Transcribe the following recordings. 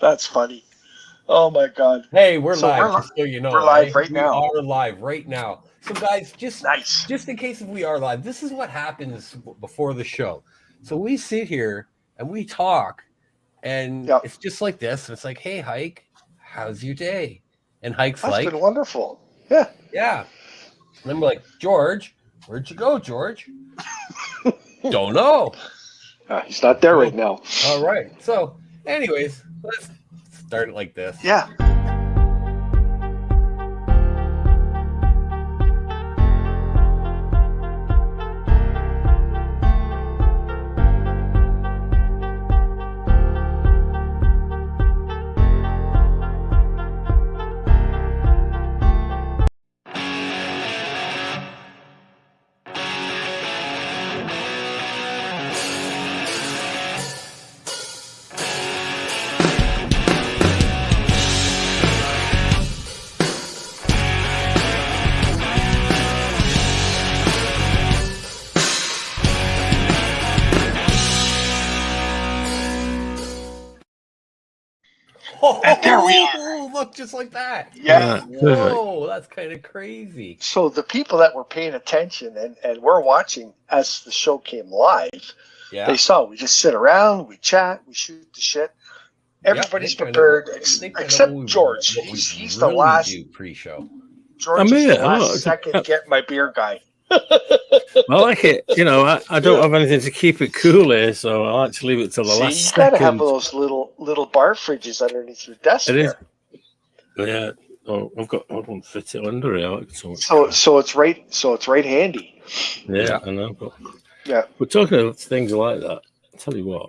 That's funny. Oh my God. Hey, we're live, just so you know. We're live right now. We are live right now. So guys, just in case if we are live, this is what happens before the show. So we sit here and we talk, and it's just like this. It's like, hey, Hike, how's your day? And Hike's That's been wonderful. Yeah. Yeah. And I'm like, George, where'd you go, George? Don't know. He's not there right now. All right. So, anyways, let's start it like this. Yeah. And there we are. Look, just like that. Yeah. Whoa, that's kind of crazy. So the people that were paying attention and were watching as the show came live, they saw we just sit around, we chat, we shoot the shit. Everybody's prepared except George. He's the last pre-show. George is the last second get my beer guy. I like it. You know, I don't have anything to keep it cool here, so I like to leave it till the last second. You gotta have those little bar fridges underneath your desk. It is. Yeah. Oh, I won't fit it under here. So it's right handy. Yeah, I know. But yeah, we're talking about things like that. I'll tell you what.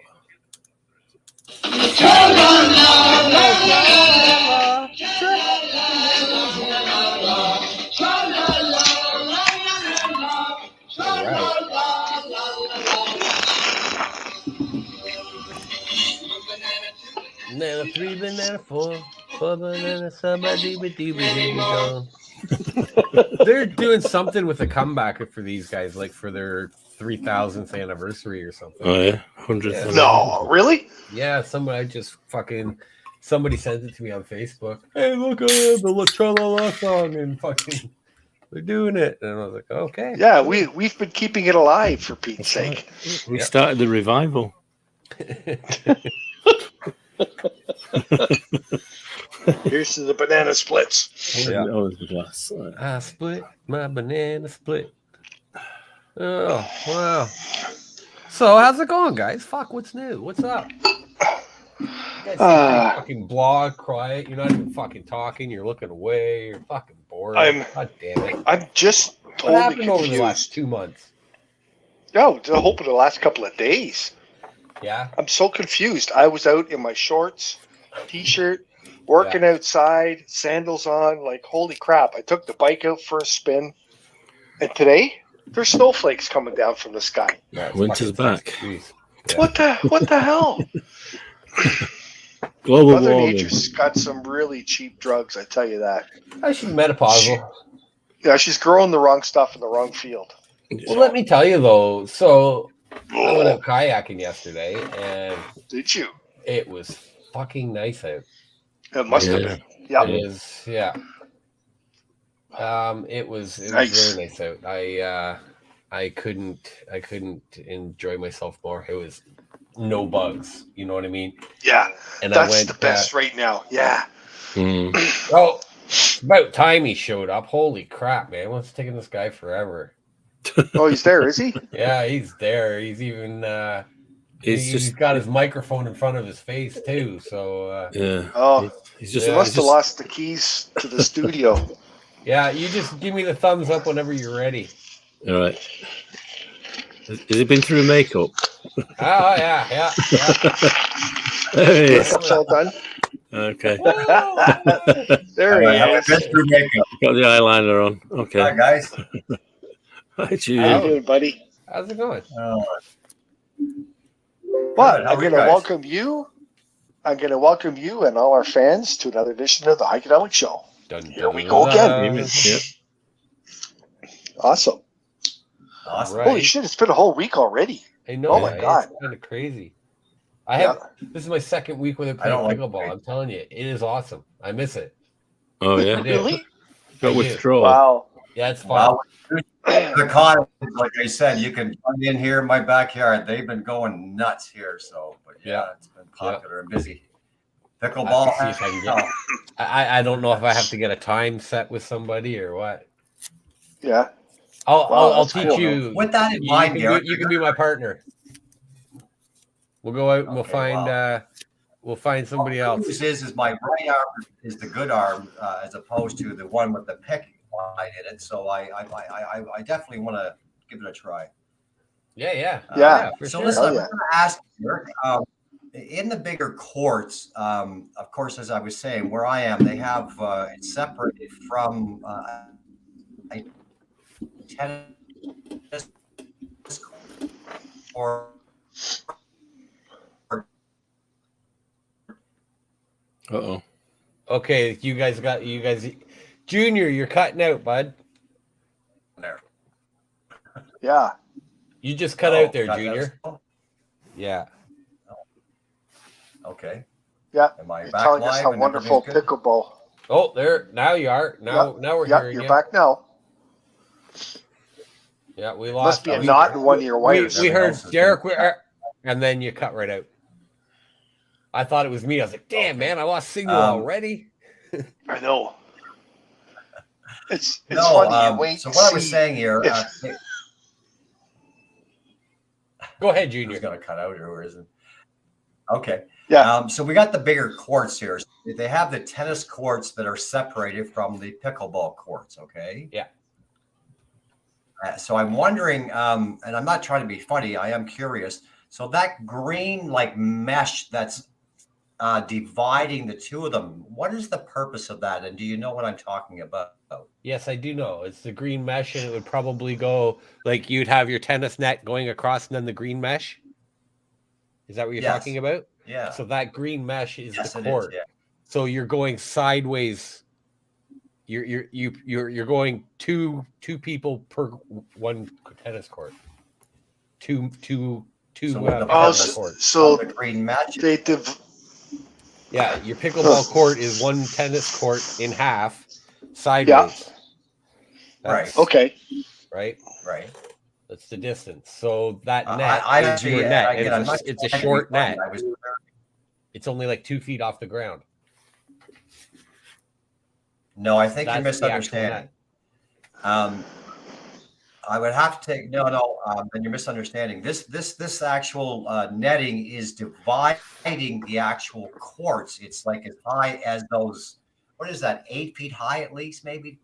Banana 3, banana 4, 4 banana, somebody They're doing something with a comeback for these guys, like for their 3,000th anniversary or something. Oh yeah, 100th. Yeah. No, really? Yeah, somebody sent it to me on Facebook. Hey, look at the La Tra-La-La song and fucking they're doing it, and I was like, okay. Yeah, we've been keeping it alive for Pete's sake. We started the revival. Here's to the banana splits. Yeah. I split my banana split. Oh wow! So how's it going, guys? Fuck, what's new? What's up? You guys fucking blog, quiet. You're not even fucking talking. You're looking away. You're fucking bored. God damn it! I'm just totally what happened confused. over the last 2 months? No, I hope in the last couple of days. Yeah. I'm so confused. I was out in my shorts, t-shirt, working outside, sandals on, like holy crap. I took the bike out for a spin. And today, there's snowflakes coming down from the sky. Yeah, winter's back. Yeah. What the hell? Global Mother warming. Nature's got some really cheap drugs, I tell you that. She's menopausal. She's growing the wrong stuff in the wrong field. Well, let me tell you though. So I went out kayaking yesterday, and did you? It was fucking nice out. It must have been. Yeah. It is. Yeah. It was nice. Very nice out. I couldn't enjoy myself more. It was no bugs. You know what I mean? Yeah. And that's the best right now. Yeah. Oh, it's about time he showed up. Holy crap, man! What's taking this guy forever? Oh, he's there, is he? Yeah, he's there. He's even he's got his microphone in front of his face too. So yeah. Oh, he must have lost the keys to the studio. Yeah, you just give me the thumbs up whenever you're ready. All right. Has he been through makeup? Oh yeah. Makeup's all done. Okay. There he is. Got the eyeliner on. Okay. Hi guys. Hi, Julian. How you doing, buddy? How's it going? Well, I'm going to welcome you. I'm going to welcome you and all our fans to another edition of the Heikadelic Show. Here we go again. Yep. Awesome. Awesome. Right. Holy shit, it's been a whole week already. I know. Oh my God. It's kind of crazy. This is my second week with playing pickleball. I'm telling you, it is awesome. I miss it. Oh yeah, really? Got withdrawal. Wow. Yeah, it's fun. The cottage, like I said, you can plug in here in my backyard. They've been going nuts here. So, but it's been popular and busy. Pickleball. See if I can get. I don't know if I have to get a time set with somebody or what. Yeah. I'll teach you. With that in mind, you can be my partner. We'll go out and we'll find somebody else. The news is my right arm is the good arm as opposed to the one with the pick line in it. So I definitely want to give it a try. Yeah. So listen, I'm going to ask you, in the bigger courts, of course, as I was saying, where I am, they have it's separated from a tennis court. Uh-oh. Okay, you guys, Junior, you're cutting out, bud. There. Yeah. You just cut out there, Junior. Yeah. Okay. Yeah. Am I You're back telling us live how and wonderful everything's good? pickleball. Oh, there. Now you are. Now we're hearing you're you. back now. Yeah, we lost. Must be a knot in one of your wires. We heard Derek, and then you cut right out. I thought it was me. I was like, damn, man, I lost signal already. I know. It's No, funny. You wait so and what I was see saying here, Go ahead, Junior. who's going to cut out or isn't? Okay. Yeah. So we got the bigger courts here. They have the tennis courts that are separated from the pickleball courts. Okay. Yeah. So I'm wondering, and I'm not trying to be funny. I am curious. So that green like mesh that's dividing the two of them, what is the purpose of that? And do you know what I'm talking about? Yes, I do know. It's the green mesh, and it would probably go like you'd have your tennis net going across and then the green mesh. Is that what you're talking about? Yeah. So that green mesh is the It court. is, yeah. So you're going sideways. You're going two people per one tennis court. Two courts. So the green mesh. Yeah, your pickleball court is one tennis court in half, sideways. Right. Okay. Right. That's the distance. So that net is see, your net. Again, it's a short net. It's only like 2 feet off the ground. No, I think That's you're misunderstanding. I would have to take then you're misunderstanding. This actual netting is dividing the actual courts. It's like as high as those. What is that? 8 feet high at least, maybe.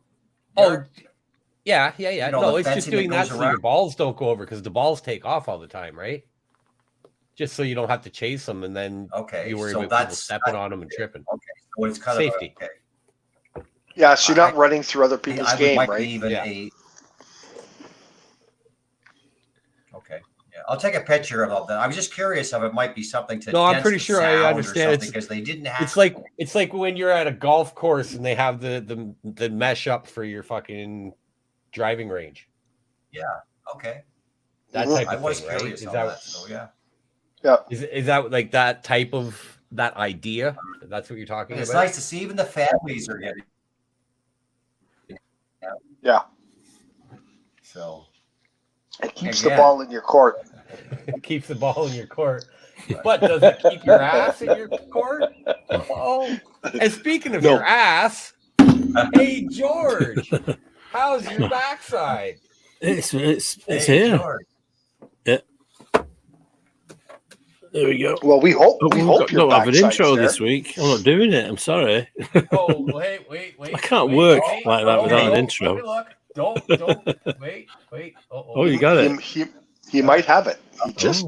Oh, yeah. You know, No, it's just doing that so around. your balls don't go over because the balls take off all the time, right? Just so you don't have to chase them and then you worry about people stepping on them and tripping. Okay, so it's kind safety. of okay. Yeah, so you're not running through other people's game, right? Okay. Yeah, I'll take a picture of that. I was just curious if it might be something to. No, I'm pretty sure I understand. Because they didn't have. It's like when you're at a golf course and they have the mesh up for your fucking driving range. Yeah. Okay. That type of thing, right? Is that so? Yeah. Yeah. Is that like that type of that idea? That's what you're talking about. It's nice to see even the families are getting. Yeah. So. It keeps the ball in your court. It keeps the ball in your court. But does it keep your ass in your court? Oh. And speaking of your ass, hey George, how's your backside? It's here. George. Yeah. There we go. Well, we hope don't have an intro this week. I'm not doing it. I'm sorry. Oh, wait. I can't work like that without an intro. Let me look. Don't. Wait. Oh, you got it. He might have it.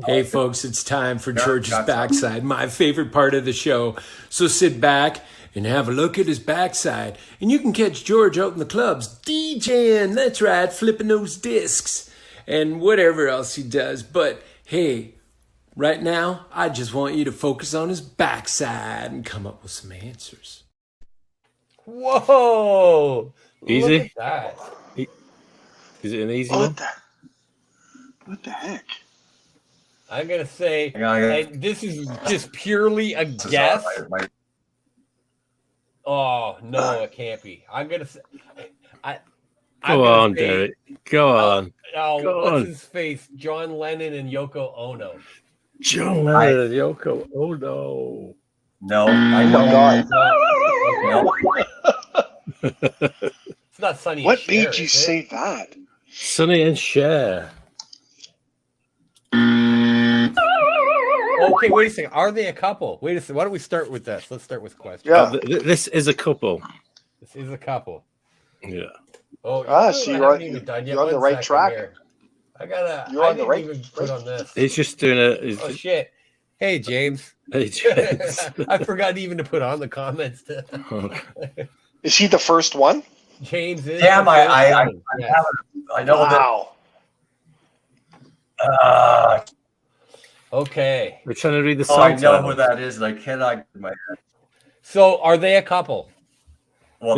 Hey, folks, it's time for George's backside, my favorite part of the show. So sit back and have a look at his backside. And you can catch George out in the clubs, DJing, that's right, flipping those discs, and whatever else he does. But, hey, right now, I just want you to focus on his backside and come up with some answers. Whoa! Easy? Look at that. Is it an easy one? What the heck? I'm gonna say, and this is just purely a guess. Oh no, it can't be. I'm gonna say, Go on, Derek. Go on. What's his face? John Lennon and Yoko Ono. John Lennon and Yoko Ono. No, I know. It's not Sonny. What and Cher, made you say that? Sonny and Cher. Okay, wait a second. Are they a couple? Wait a second. Why don't we start with this? Let's start with the question. Yeah. This is a couple. This is a couple. Yeah. Oh, so you're on the right track. Here. You're on the right. Even put on this. He's just doing Oh shit! Hey James. Hey James. I forgot even to put on the comments. Okay. Is he the first one? James is. Damn, I know wow. that. Okay. We're trying to read the song. I know who that is, and I cannot get my head. So, are they a couple? Well,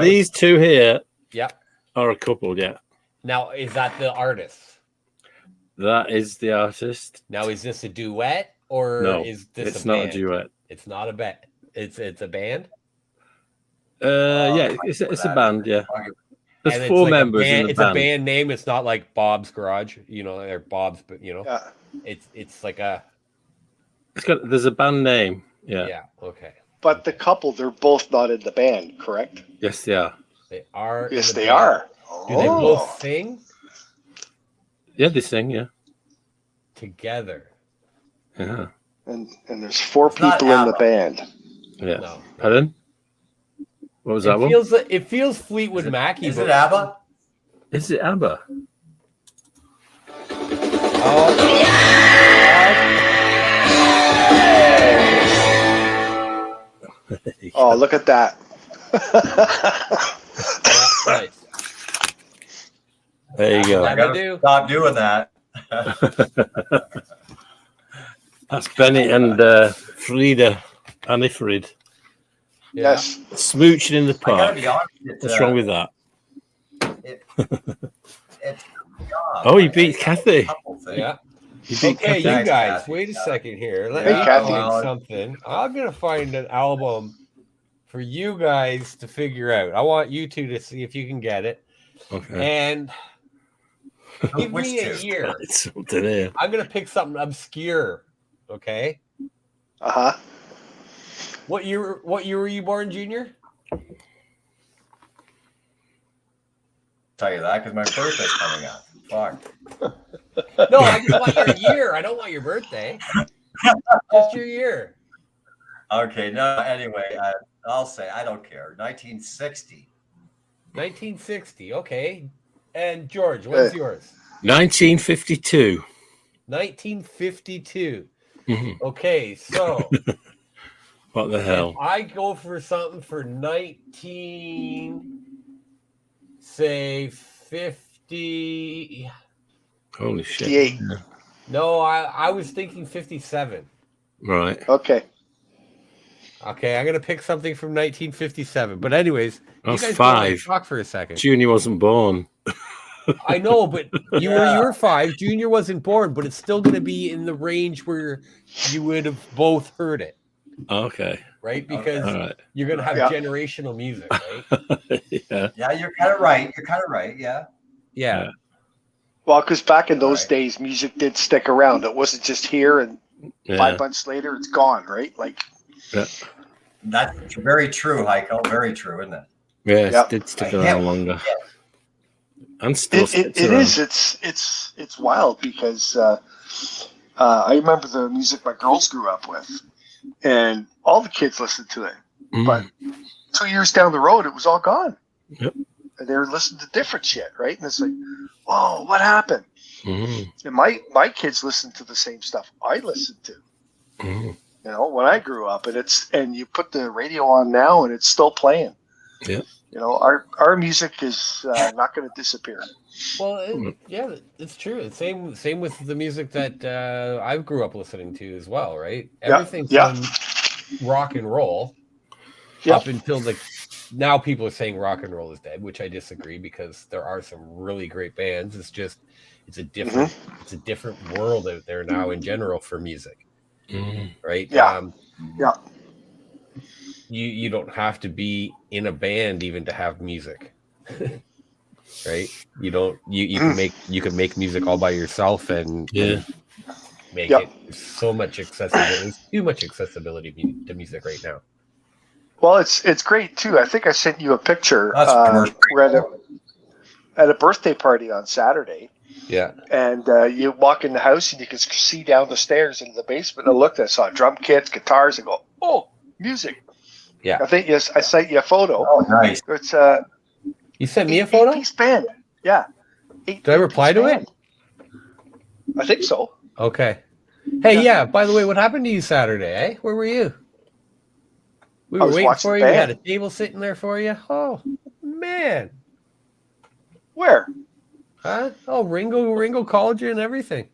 these two here. Yeah. Are a couple, yeah. Now, is that the artist? That is the artist. Now, is this a duet or is this it's a not band? a duet. It's not a band. It's a band. Yeah, it's a band. Yeah, there's 4 like members in the it's band. It's a band name. It's not like Bob's Garage, or Bob's, but Yeah. It's like a. There's a band name. Yeah. Yeah. Okay. But the couple, they're both not in the band, correct? Yes, they are. They are. Yes, they are. Do they both sing? Yeah, they sing. Yeah. Together. Yeah. And there's 4 people in the band. Yeah. No. Pardon? What was that one? It feels Fleetwood Mac. Is it ABBA? Is it ABBA? Oh, look at that. Nice. There you go. I gotta stop doing that. That's Benny and Frida, Annie Frid. Yeah. Yes. Smooching in the I gotta park. be honest. What's wrong with that? Oh, you beat Kathy. Yeah. You beat Okay, Kathy. you guys, Kathy. wait a second here. Let Hey, me Kathy. find something. I'm gonna find an album for you guys to figure out. I want you two to see if you can get it. Okay. And give me a year. It's something here. I'm gonna pick something obscure. Okay. Uh-huh. What year were you born, Junior? Tell you that because my birthday's coming up. Fuck. No, I just want your year. I don't want your birthday. Just your year. Okay. No. Anyway, I'll say I don't care. 1960. 1960. Okay. And George, what's yours? 1952. 1952. Mhm. Okay, so What the hell? if I go for something for 50. Holy shit. 58. No, I was thinking 57. Right. Okay. Okay, I'm gonna pick something from 1957. But anyways, That's you guys 5. talk for a second. Junior wasn't born. I know, but you were 5. Junior wasn't born, but it's still gonna be in the range where you would have both heard it. Okay. Right? Because All right. you're gonna have generational music, right? Yeah. Yeah, you're kind of right. Yeah. Yeah. Well, because back in those days, music did stick around. It wasn't just here and 5 months later, it's gone, right? Like. Yeah. That's very true, Heiko. Very true, isn't it? Yeah, it did stick around longer. And still it is. It's wild because I remember the music my girls grew up with, and all the kids listened to it. But 2 years down the road, it was all gone. Yep. And they were listening to different shit, right? And it's like, whoa, what happened? Mm-hmm. And my kids listened to the same stuff I listened to. Mm-hmm. You know, when I grew up, and you put the radio on now, and it's still playing. Yeah. You know, our music is not going to disappear. Well, it's true. Same with the music that I grew up listening to as well, right? Everything from rock and roll up until now people are saying rock and roll is dead, which I disagree because there are some really great bands. It's just it's a different world out there now in general for music, right? Yeah. You don't have to be in a band even to have music, right? You don't. You can make music all by yourself and make it so much accessibility. There's too much accessibility to music right now. Well, it's great too. I think I sent you a picture. We're at a birthday party on Saturday. Yeah. And you walk in the house and you can see down the stairs into the basement. And I looked, I saw drum kits, guitars, and go, oh, music. Yeah. I think I sent you a photo. Oh, nice. It's you sent me a photo? 8-piece band. Yeah. Did I reply to it? I think so. Okay. Hey, yeah. By the way, what happened to you Saturday? Eh? Where were you? We were waiting for you. We had a table sitting there for you. Oh man. Where? Huh? Oh, Ringo called you and everything.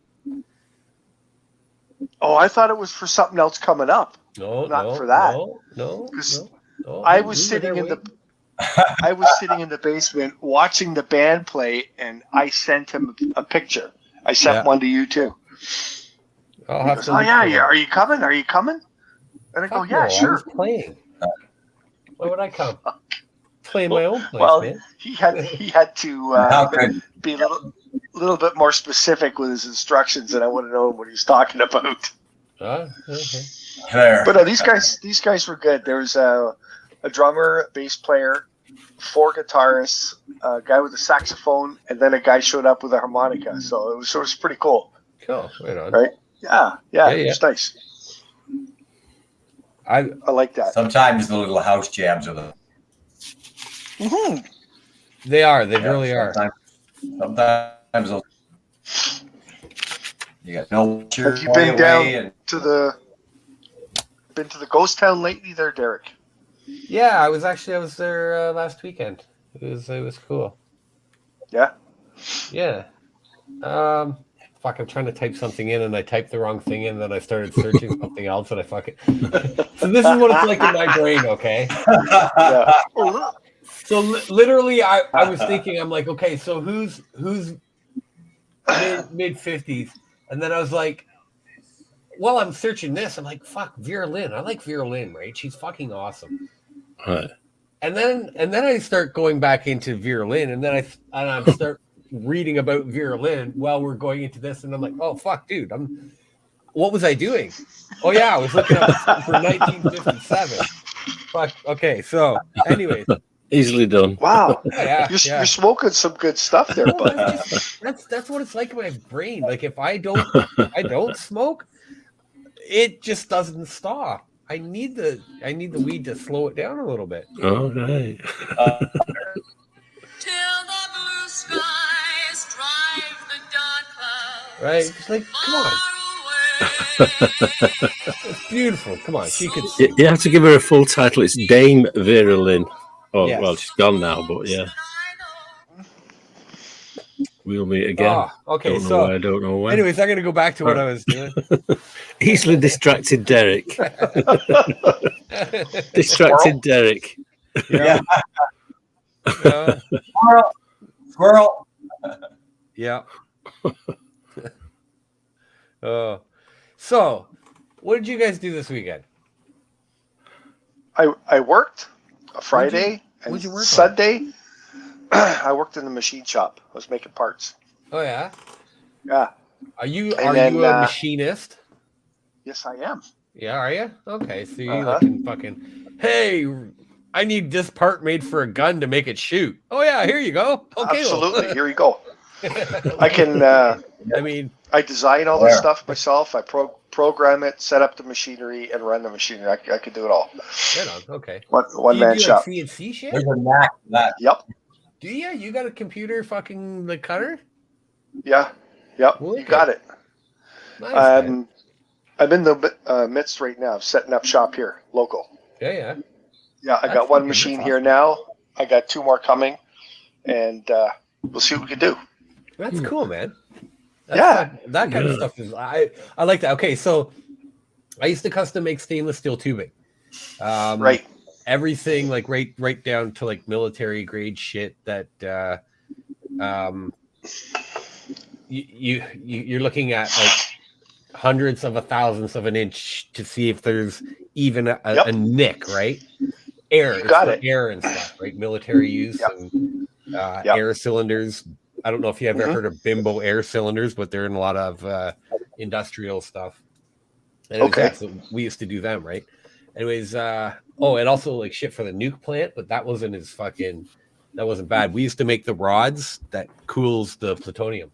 Oh, I thought it was for something else coming up. Not for that. No. I was sitting in the basement watching the band play, and I sent him a picture. I sent one to you too. Are you coming? Are you coming? And I go, yeah, sure. I was playing. Why would I come? Playing my own place, well, man. He had to be a little bit more specific with his instructions, and I want to know what he's talking about. Okay. But these guys were good. There was a drummer, a bass player, 4 guitarists, a guy with a saxophone, and then a guy showed up with a harmonica. So it was pretty cool. Cool. Right on. Right? Yeah. It was nice. I like that. Sometimes the little house jams are the. Mm-hmm. They are. They really are. Sometimes those. You got no. Have you been down to the Ghost Town lately, there, Derek? Yeah, I was there last weekend. It was cool. Yeah. Yeah. Fuck, I'm trying to type something in and I typed the wrong thing in, and then I started searching something else and I fucking. So this is what it's like in my brain, okay? Yeah. So literally, I was thinking, I'm like, okay, so who's mid 50s, and then I was like, well, I'm searching this. I'm like, fuck, Vera Lynn. I like Vera Lynn, right? She's fucking awesome. Right. And then I start going back into Vera Lynn, and then I start reading about Vera Lynn while we're going into this, and I'm like, oh fuck, dude, what was I doing? Oh yeah, I was looking up for 1957. Fuck. Okay, so anyways. Easily done. Wow. Yeah, you're smoking some good stuff there, bud. That's what it's like in my brain. Like if I don't smoke, it just doesn't stop. I need the weed to slow it down a little bit. Oh, right. Right? It's like, come on. It's beautiful. Come on. She could. You have to give her a full title. It's Dame Vera Lynn. Oh, yes. Well, she's gone now, but yeah. We'll meet again. Oh, okay, I don't know when. Anyways, I'm going to go back to what I was doing. Easily distracted Derek. Distracted Derek. Yeah. Squirrel. Yeah. So, what did you guys do this weekend? I worked a Friday what'd you work Sunday. I worked in the machine shop. I was making parts. Oh yeah. Yeah. Are you a machinist? Yes, I am. Yeah, are you? Okay, so you looking fucking. Hey, I need this part made for a gun to make it shoot. Oh yeah, here you go. Okay, absolutely. Here you go. I can. I design all this stuff myself. I program it, set up the machinery, and run the machinery. I could do it all. Right on. Okay. One man shop. CNC shit? There's a knack for that. Yep. Do you? You got a computer fucking the cutter? Yeah. Yep. Okay. You got it. Nice, I'm in the midst right now of setting up shop here, local. Yeah. Yeah, I got one machine here now. I got 2 more coming, and we'll see what we can do. That's cool, man. That kind of stuff is I like that. Okay, so I used to custom make stainless steel tubing. Right. Everything like right down to like military grade shit that you're looking at like hundreds of a thousandths of an inch to see if there's even a nick, right? Air, You got for it. air and stuff, right? Military use and air cylinders. I don't know if you ever heard of bimbo air cylinders, but they're in a lot of industrial stuff. Anyways, so we used to do them, right? Anyways, and also like shit for the nuke plant, but that wasn't that wasn't bad. We used to make the rods that cools the plutonium.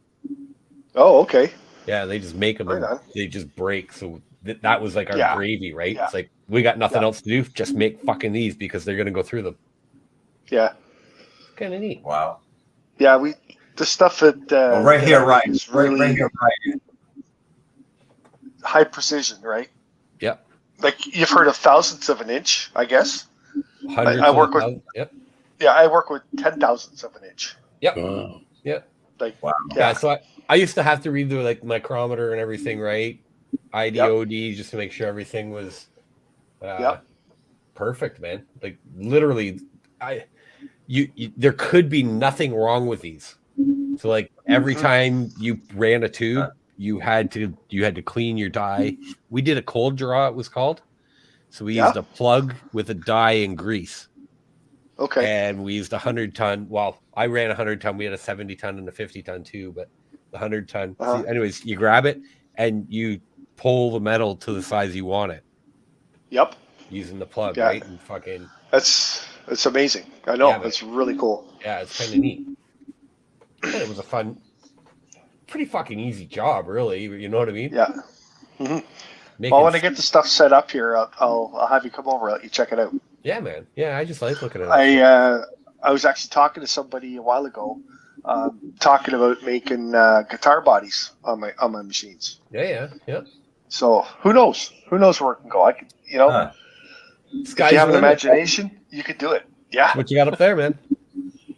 Oh, okay. Yeah, they just make them and they just break. So that was like our gravy, right? Yeah. It's like we got nothing else to do, just make fucking these because they're gonna go through them. Yeah. Kind of neat. Wow. Yeah, the stuff that right here, right? It's really right here, right. High precision, right? Yep. Like you've heard of thousandths of an inch, I guess. I work with. Yep. Yeah, I work with 10,000ths of an inch. Yep. Wow. Yep. Like wow. Yeah. So I used to have to read the like micrometer and everything, right? IDOD just to make sure everything was perfect, man. Like literally, there could be nothing wrong with these. So like every time you ran a tube, you had to clean your die. We did a cold draw, it was called. So we used a plug with a die and grease. Okay. And we used 100-ton. Well, I ran 100-ton. We had a 70-ton and a 50-ton too, but the 100-ton. So anyways, you grab it and you pull the metal to the size you want it. Yep. Using the plug, right? And fucking. It's amazing. I know. It's really cool. Yeah, it's kind of neat. And it was a pretty fucking easy job, really. You know what I mean? Yeah. Mm-hmm. Well, when I get the stuff set up here, I'll have you come over. I'll let you check it out. Yeah, man. Yeah, I just like looking at it. I was actually talking to somebody a while ago, talking about making guitar bodies on my machines. Yeah. So who knows? Who knows where it can go? I could, if you have an imagination, you could do it. Yeah. What you got up there, man?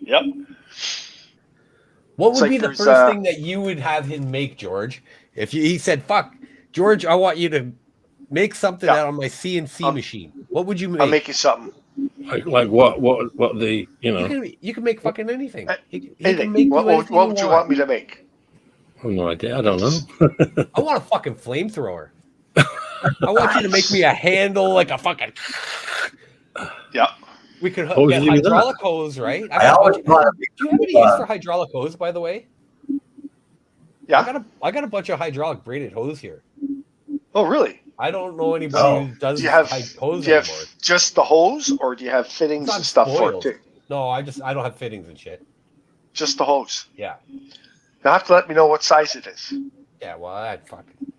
Yep. What would be the first thing that you would have him make, George? If he said, "Fuck, George, I want you to make something out on my CNC machine," what would you make? I'll make you something. Like what the You can make fucking anything. Anything. What would you want me to make? I have no idea. I don't know. I want a fucking flamethrower. I want you to make me a handle like a fucking. Yeah. We could get hydraulic hose, right? Do you have any use for hydraulic hose, by the way? Yeah. I got a bunch of hydraulic braided hose here. Oh, really? I don't know anybody who does hose do you have anymore. Just the hose, or do you have fittings and stuff for it too? No, I don't have fittings and shit. Just the hose. Yeah. You'll have to let me know what size it is. Yeah, well, I'd fucking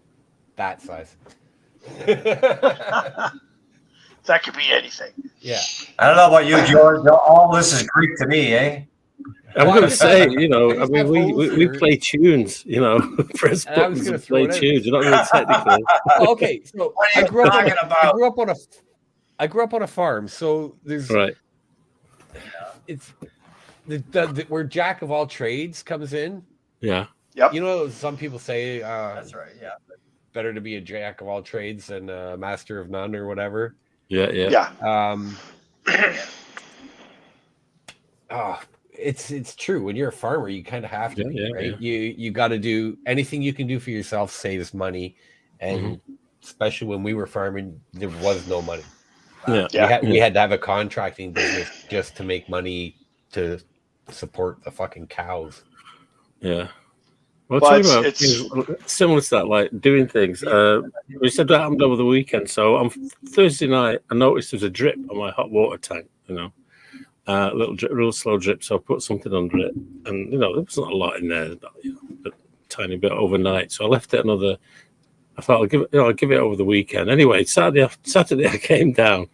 that size. That could be anything. Yeah. I don't know about you, George. All this is Greek to me, eh? I'm going to say, we play tunes, press buttons and play tunes. You're not really technical. Oh, okay, so I grew up on a farm, so there's right. It's where jack of all trades comes in. Yeah. Yep. Some people say that's right. Yeah. Better to be a jack of all trades than a master of none or whatever. Yeah. It's true. When you're a farmer, you kind of have to be, right? Yeah. You got to do anything you can do for yourself saves money, and especially when we were farming, there was no money. We had to have a contracting business just to make money to support the fucking cows. Yeah. Well, it's similar to that, like doing things. We said that happened over the weekend. So on Thursday night, I noticed there's a drip on my hot water tank, real slow drip. So I put something under it, and there wasn't a lot in there, a tiny bit overnight. So I left it another. I thought I'll give it over the weekend. Anyway, Saturday I came down,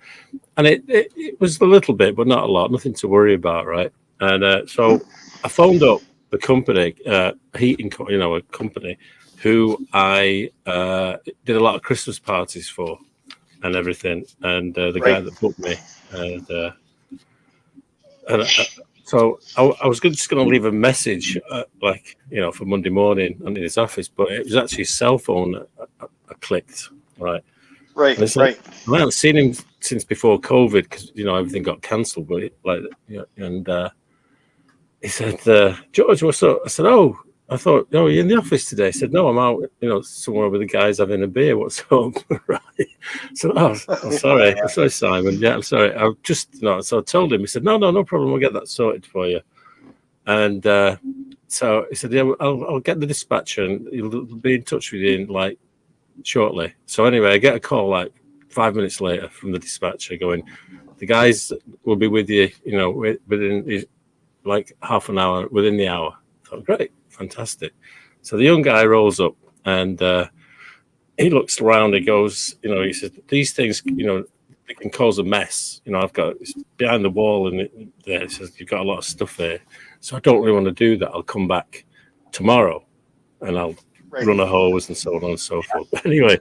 and it was a little bit, but not a lot, nothing to worry about, right? And so I phoned up the company, a company who I did a lot of Christmas parties for and everything, and the guy that booked me, so I was just going to leave a message, for Monday morning in his office, but it was actually his cell phone I clicked, right? Right. I haven't seen him since before COVID because everything got cancelled, but he said, "George, what's up?" I said, "Oh, I thought, oh, you're in the office today? I said, no, I'm out, somewhere with the guys having a beer. What's up? Right. So, sorry. I'm sorry, Simon. Yeah, I'm sorry. I just, so I told him, he said, no problem. We'll get that sorted for you. And so he said, yeah, I'll get the dispatcher and he'll be in touch with you in shortly. So anyway, I get a call 5 minutes later from the dispatcher going, the guys will be with you, within half an hour, within the hour. I thought, great, fantastic. So the young guy rolls up and he looks around. He goes, he says, these things, they can cause a mess. I've got it's behind the wall and there. He says, you've got a lot of stuff there. So I don't really want to do that. I'll come back tomorrow and I'll run a hose and so on and so forth. But anyway,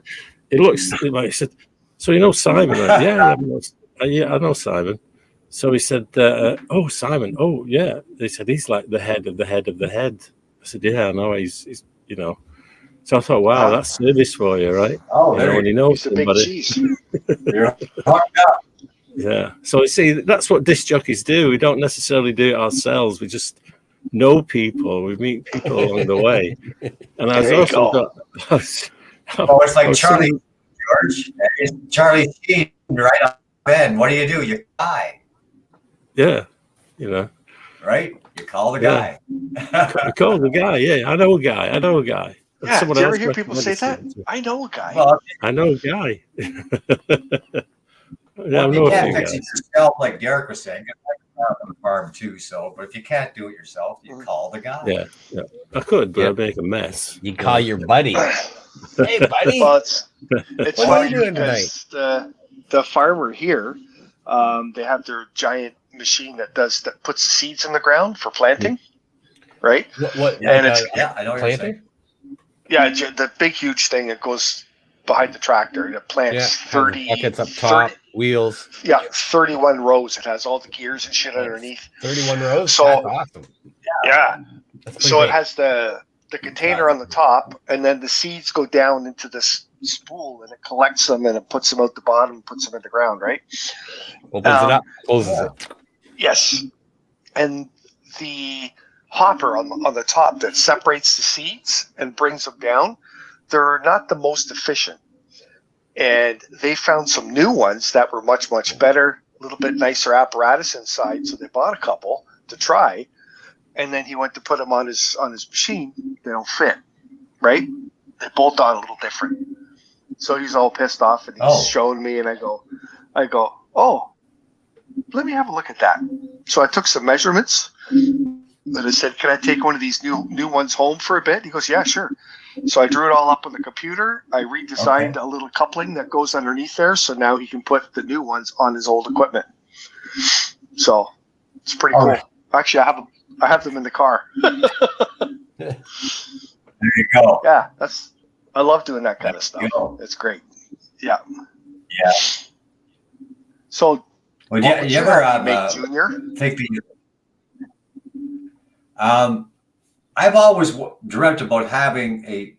it looks like he said, so you know Simon? Yeah, I know Simon. So he said, oh, Simon. Oh, yeah. They said, he's like the head of the head of the head. I said, yeah, I know. He's So I thought, wow, that's service for you, right? Oh, when you know somebody. Yeah. So you see, that's what disc jockeys do. We don't necessarily do it ourselves. We just know people. We meet people along the way. And I was also it's like Charlie George. It's Charlie Sheen right on Ben. What do? You guy. Yeah. Right? You call the guy. You call the guy. Yeah. I know a guy. Yeah. Do you ever hear people say that? I know a guy. Well, I know a guy. Well, you can't fix it yourself, like Derek was saying. On the farm too, but if you can't do it yourself, you call the guy. Yeah. I could, but I'd make a mess. You call your buddy. Hey, buddy. Well, it's funny because the farmer here, they have their giant machine that puts the seeds in the ground for planting, right? What? And I know what you're saying. Yeah, the big huge thing that goes behind the tractor and it plants 30 buckets up top, wheels. Yeah, 31 rows. It has all the gears and shit underneath. 31 rows. So that's awesome. Yeah. So it has the container on the top, and then the seeds go down into this spool, and it collects them and it puts them out the bottom, and puts them in the ground, right? Opens it up, closes it. Yes, and the hopper on the top that separates the seeds and brings them down, they're not the most efficient. And they found some new ones that were much, much better, a little bit nicer apparatus inside. So they bought a couple to try. And then he went to put them on his machine. They don't fit, right? They bolt on a little different. So he's all pissed off and he's showing me, and I go, oh, let me have a look at that. So I took some measurements. And I said, can I take one of these new ones home for a bit? He goes, yeah, sure. So I drew it all up on the computer. I redesigned a little coupling that goes underneath there. So now he can put the new ones on his old equipment. So it's pretty cool. Right. Actually, I have them in the car. There you go. Yeah, I love doing that kind of stuff. It's great. Yeah. Yeah. So you ever make Junior? Take the I've always dreamt about having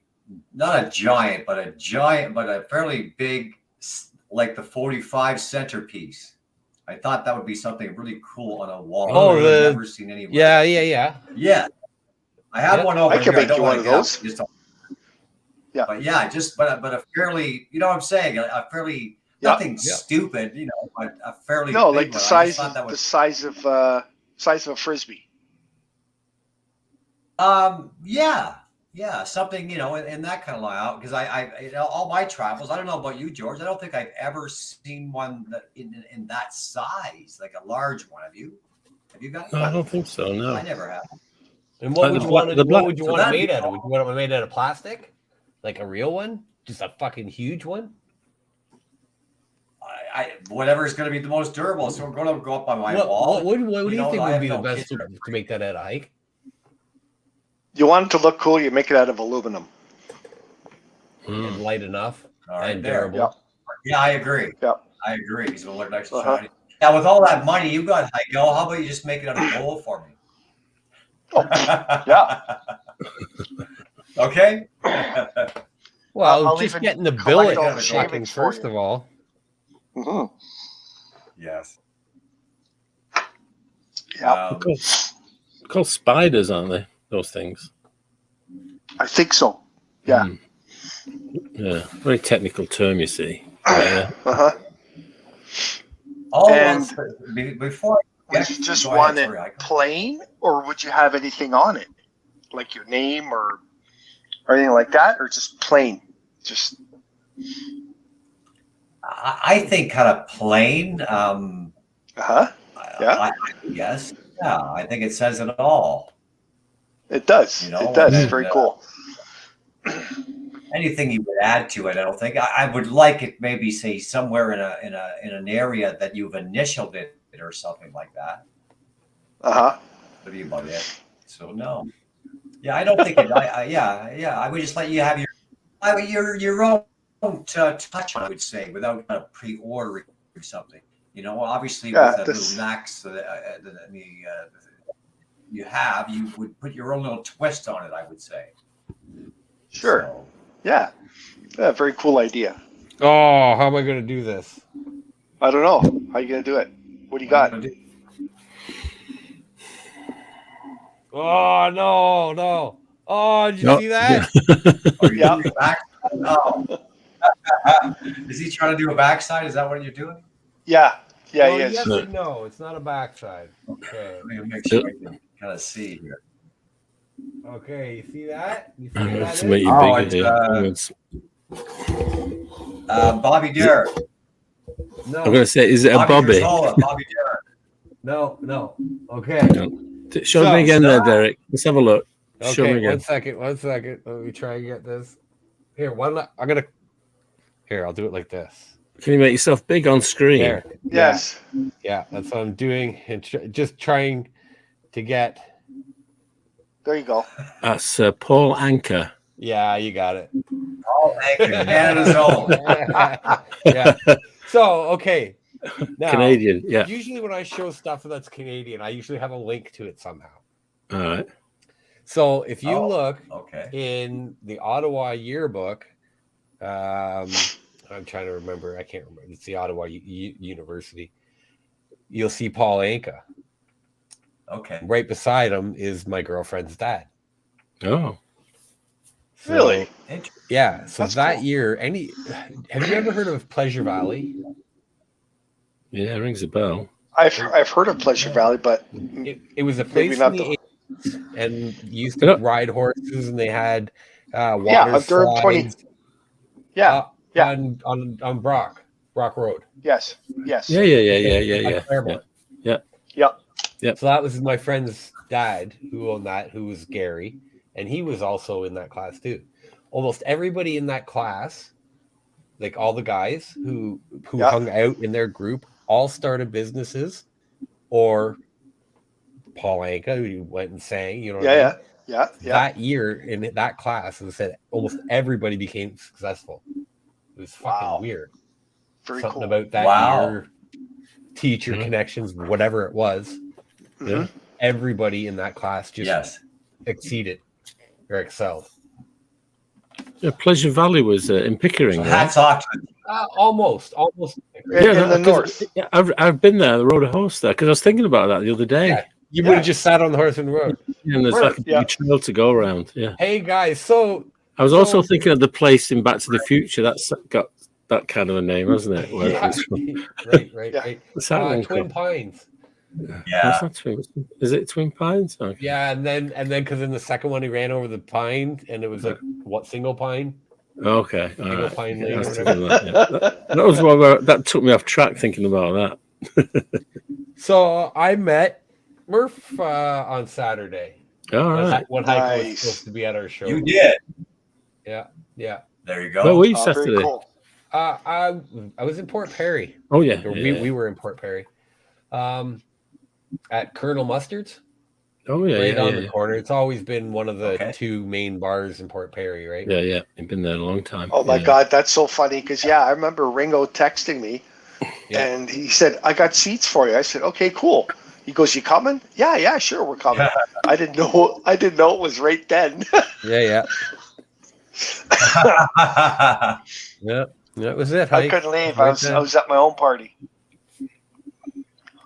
not a giant, but a fairly big, like the 45 centerpiece. I thought that would be something really cool on a wall. Oh, I've never seen anywhere. Yeah. Yeah. I have one over here. I can make you one of those. Yeah. But but a fairly, you know what I'm saying? A fairly, nothing stupid, but a fairly big like the size of a Frisbee. Yeah, something, in that kind of layout. Because I all my travels, I don't know about you, George. I don't think I've ever seen one that in that size, like a large one. Have you? Have you got? No, I don't think so. No, I never have. And what would you want it made out of? Would you want it made out of plastic, like a real one, just a fucking huge one? Whatever is going to be the most durable. So we're going to go up on my wall. What do you think would be the best to make that out of, Hike? You want it to look cool, you make it out of aluminum. And light enough and durable. Yep. Yeah, I agree. Yep. I agree. Because it'll look nice and shiny. Now, with all that money you got, Heiko, how about you just make it out of gold for me? Oh, yeah. Okay. Well, just getting the billet fucking first of all. Mm-hmm. Yes. Yeah. They're called spiders, aren't they? Those things. I think so. Yeah. Yeah. Very technical term, you see. Yeah. And before would you just want it plain, or would you have anything on it, like your name or anything like that, or just plain? Just. I think kind of plain. Yeah. Yes. Yeah. I think it says it all. It does. You know, it does. Very cool. Anything you would add to it, I don't think. I would like it maybe say somewhere in an area that you've initialed it or something like that. That'd be about it. So no. Yeah, I don't think it. I would just let you have your own touch, I would say, without kind of pre-ordering something. You know, obviously with the little knacks you have, you would put your own little twist on it, I would say. Sure. So, yeah, very cool idea. Oh, how am I going to do this? I don't know. How are you going to do it? What do you got? Oh, no. Oh, did you see that? Is he trying to do a backside? Is that what you're doing? Yeah. Yeah, well, yes and no. It's not a backside. Okay. Let me make sure I can kind of see here. Okay, you see that? You see Bobby Derek. No. I'm going to say, is it a Bobby? Bobby Derek. No. Okay. No. Show me again there, Derek. Let's have a look. Okay, show me again. One second. Let me try and get this. Here, I'll do it like this. Can you make yourself big on screen? There. Yes. Yeah, that's what I'm doing. And just trying to get. There you go. That's Paul Anka. Yeah, you got it. Paul Anka, Canada's own. Yeah. So, okay. Now, Canadian, yeah. Usually when I show stuff that's Canadian, I usually have a link to it somehow. All right. So if you look in the Ottawa yearbook, I'm trying to remember. I can't remember. It's the Ottawa University. You'll see Paul Anka. Okay. Right beside him is my girlfriend's dad. Oh. So, really? Yeah. So that's that cool. year, have you ever heard of Pleasure Valley? Yeah, it rings a bell. I've heard of Pleasure Valley, but it was a place in the 80s, and used to ride horses, and they had water slides. On Brock Road. Yes. Yeah. So that was my friend's dad who owned that, who was Gary, and he was also in that class too. Almost everybody in that class, like all the guys who hung out in their group, all started businesses, or Paul Anka, who went and sang, you know what I mean? Yeah. That year in that class, as I said, almost everybody became successful. It was fucking weird. Very Something cool. about that year, teacher connections, whatever it was. Mm-hmm. Everybody in that class just exceeded or excelled. Yeah, Pleasure Valley was in Pickering. So hats off to almost. In the north. Yeah, I've been there. I rode a horse there because I was thinking about that the other day. Yeah, you would have just sat on the horse and rode. And there's like a big trail to go around. Yeah. Hey guys, so I was also thinking of the place in Back to the Future that's got that kind of a name, hasn't it? Right. Twin Pines. Yeah. That's not Twin. Is it Twin Pines? Okay. Yeah, and then because in the second one he ran over the pine, and it was like single pine. Okay. Single pine lane. That was that took me off track thinking about that. So I met Murph on Saturday. All right. When Heiko was supposed to be at our show. You did. Yeah. There you go. Where were you Saturday? Cool. I was in Port Perry. Oh yeah. We were in Port Perry. At Colonel Mustard's. Oh yeah, right on the corner. It's always been one of the two main bars in Port Perry, right? Yeah. I've been there a long time. Oh my God, that's so funny because I remember Ringo texting me, and he said, "I got seats for you." I said, "Okay, cool." He goes, "You coming?" Yeah, sure, we're coming. I didn't know it was right then. Yeah. Yeah, that was it. I couldn't leave. I was at my own party.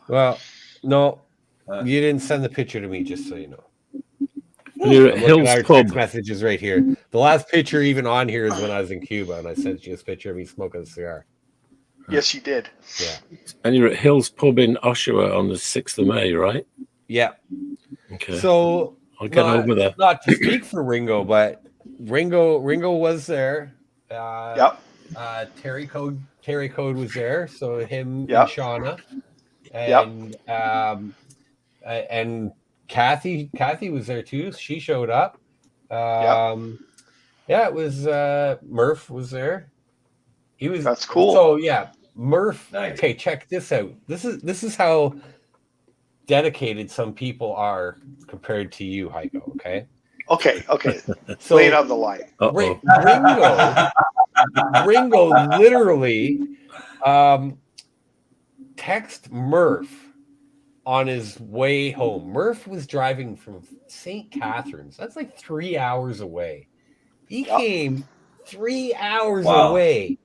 Well, no, you didn't send the picture to me, just so you know. You're at Hill's our Pub. text messages right here. The last picture even on here is when I was in Cuba, and I sent you this picture of me smoking a cigar. Yes, you did. Yeah. And you're at Hill's Pub in Oshawa on the 6th of May, right? Yeah. Okay. So I'll get over there. Not to speak for Ringo, but Ringo was there. Yep. Terry Code was there. So him Yep. and Shauna. And Kathy was there too. She showed up. Yeah, it was Murph was there. He was. That's cool. So yeah, Murph. Nice. Okay, check this out. This is how dedicated some people are compared to you, Heiko. Okay. So lay it on the line. Ringo literally text Murph on his way home. Murph was driving from St. Catharines. That's like 3 hours away. He came 3 hours away.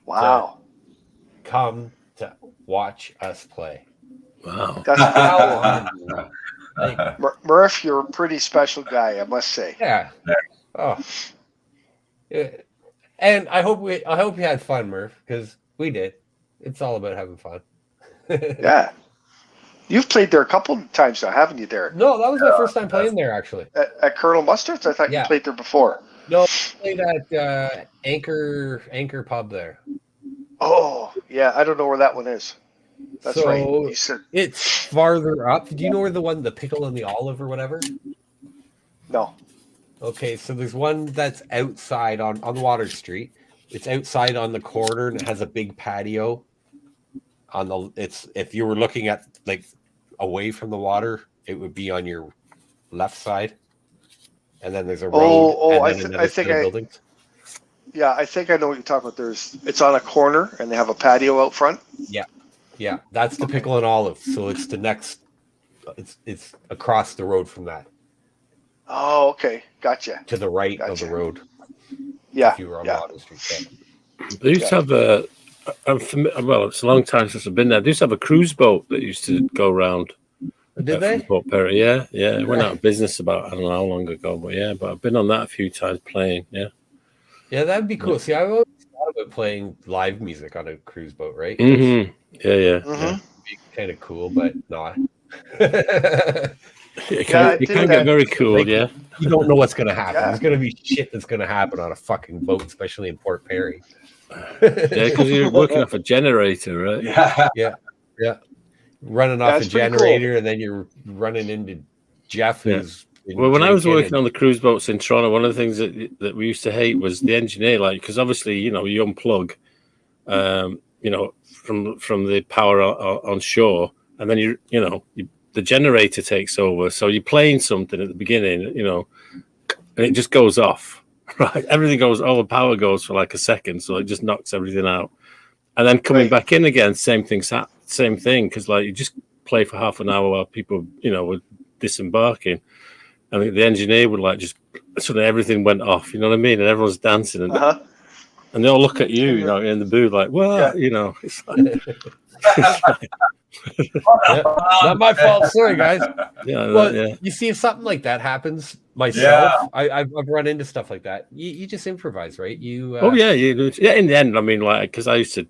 Wow. To come to watch us play. Wow. That's like, Murph, you're a pretty special guy, I must say. Yeah. Oh. Yeah. And I hope you had fun, Murph, because we did. It's all about having fun. Yeah. You've played there a couple of times now, haven't you, Derek? No, that was my first time playing there, actually. At Colonel Mustard's? I thought you played there before. No, I played at Anchor Pub there. Oh, yeah. I don't know where that one is. That's right. You said... It's farther up. Do you know where the pickle and the olive or whatever? No. Okay, so there's one that's outside on Water Street. It's outside on the corner and it has a big patio. If you were looking at like away from the water, it would be on your left side. And then there's a road. I think buildings. Yeah, I think I know what you're talking about. It's on a corner and they have a patio out front. Yeah, that's the pickle and olive. So it's the next. It's across the road from that. Oh, okay, gotcha. To the right of the road. Yeah, if you were on Water Street. They used to have it's a long time since I've been there. They used to have a cruise boat that used to go around. Did they? Port Perry, yeah. It went out of business about, I don't know how long ago, but I've been on that a few times playing, Yeah, that'd be cool. See, I always thought about playing live music on a cruise boat, right? Mm-hmm. Yeah. It'd be kind of cool, but not. It can get very cool, You don't know what's going to happen. There's going to be shit that's going to happen on a fucking boat, especially in Port Perry. Because you're working off a generator, right? Yeah. Running off a generator, and then you're running into Jeff, who's... Well, when I was working on the cruise boats in Toronto, one of the things that we used to hate was the engineer, because obviously, you unplug, from the power on shore, and then the generator takes over. So you're playing something at the beginning, and it just goes off, right? Everything goes, all the power goes for like a second. So it just knocks everything out. And then coming back in again, same thing. Cause you just play for half an hour while people, were disembarking. And the engineer would just suddenly everything went off, you know what I mean? And everyone's dancing and they all look at you, in the booth it's like, not my fault. Sorry, guys. Yeah. You see, if something like that happens, myself, I've run into stuff like that. You just improvise, right? You. In the end, I mean, because I used to,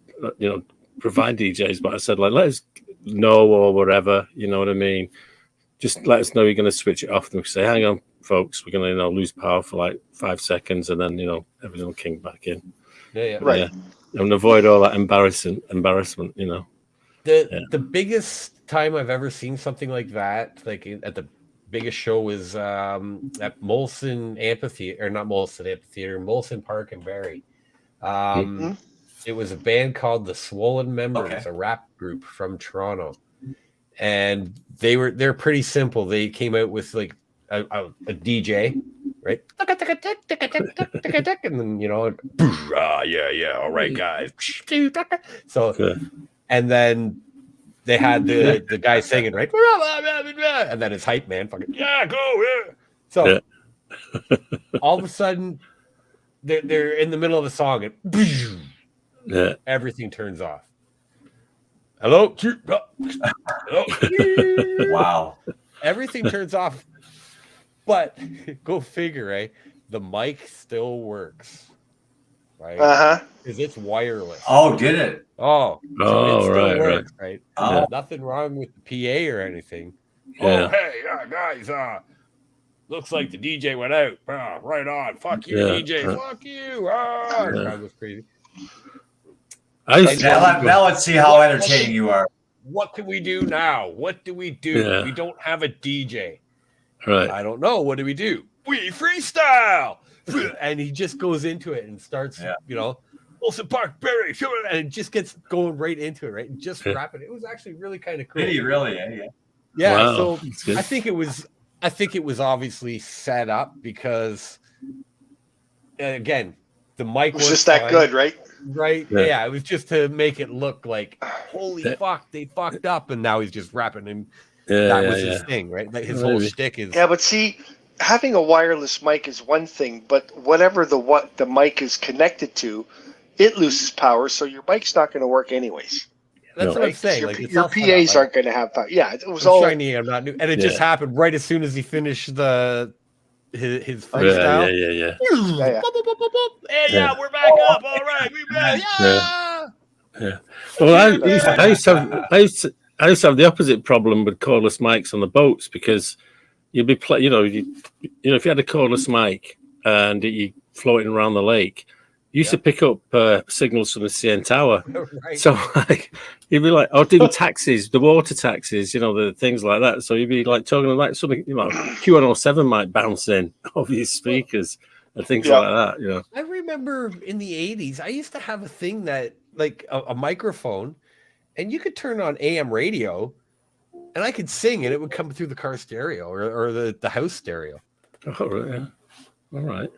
provide DJs, but I said let us know or whatever, you know what I mean? Just let us know you're going to switch it off, and we say, hang on, folks, we're going to lose power for like 5 seconds, and then everything will kick back in. Right. And avoid all that embarrassment. The biggest time I've ever seen something like that, like at the biggest show, was at Molson Amphitheater, or not Molson Amphitheater, Molson Park in Barrie. It was a band called the Swollen Members, a rap group from Toronto, and they're pretty simple. They came out with like a DJ, right? And then all right, guys. So, and then they had the guy singing, right? And then his hype man fucking go. So all of a sudden they're in the middle of the song and everything turns off. Hello. Wow. everything turns off. But go figure, right? The mic still works, right? Because it's wireless. Oh, did it? So it still works, right? Oh. Nothing wrong with the PA or anything. Yeah. Oh, hey, guys, looks like the DJ went out. Right on. Fuck you, DJ. Fuck you. That was crazy. Now let's see how entertaining you are. What can we do now? What do we do? Yeah. We don't have a DJ. Right. I don't know. What do we do? We freestyle. And he just goes into it and starts, Wilson Park, Barry, and it just gets going right into it, right? And just rapping. It was actually really kind of cool. Did he really? Yeah. Wow. So I think it was obviously set up because, again, the mic was just that good, right? Right. Yeah. It was just to make it look like, holy fuck, they fucked up, and now he's just rapping, and that was his thing, right? Like his whole shtick is. Yeah, but see, having a wireless mic is one thing, but whatever the mic is connected to, it loses power, so your mic's not going to work anyways. That's what I'm saying. Your PAs aren't going to have power. Yeah, it was all shiny. I'm not new, and it just happened right as soon as he finished his freestyle. Yeah, we're back up. All right, we back. Yeah. Well, I used to have the opposite problem with cordless mics on the boats because you'd be if you had a cordless mic and you floating around the lake, you used to pick up signals from the CN Tower. Right. So you'd be like, even taxis, the water taxis, the things like that. So you'd be like talking like something, Q107 might bounce in over your speakers and things like that. I remember in the 80s, I used to have a thing that like a microphone, and you could turn on AM radio, and I could sing, and it would come through the car stereo or the house stereo. Oh, right. Yeah. All right.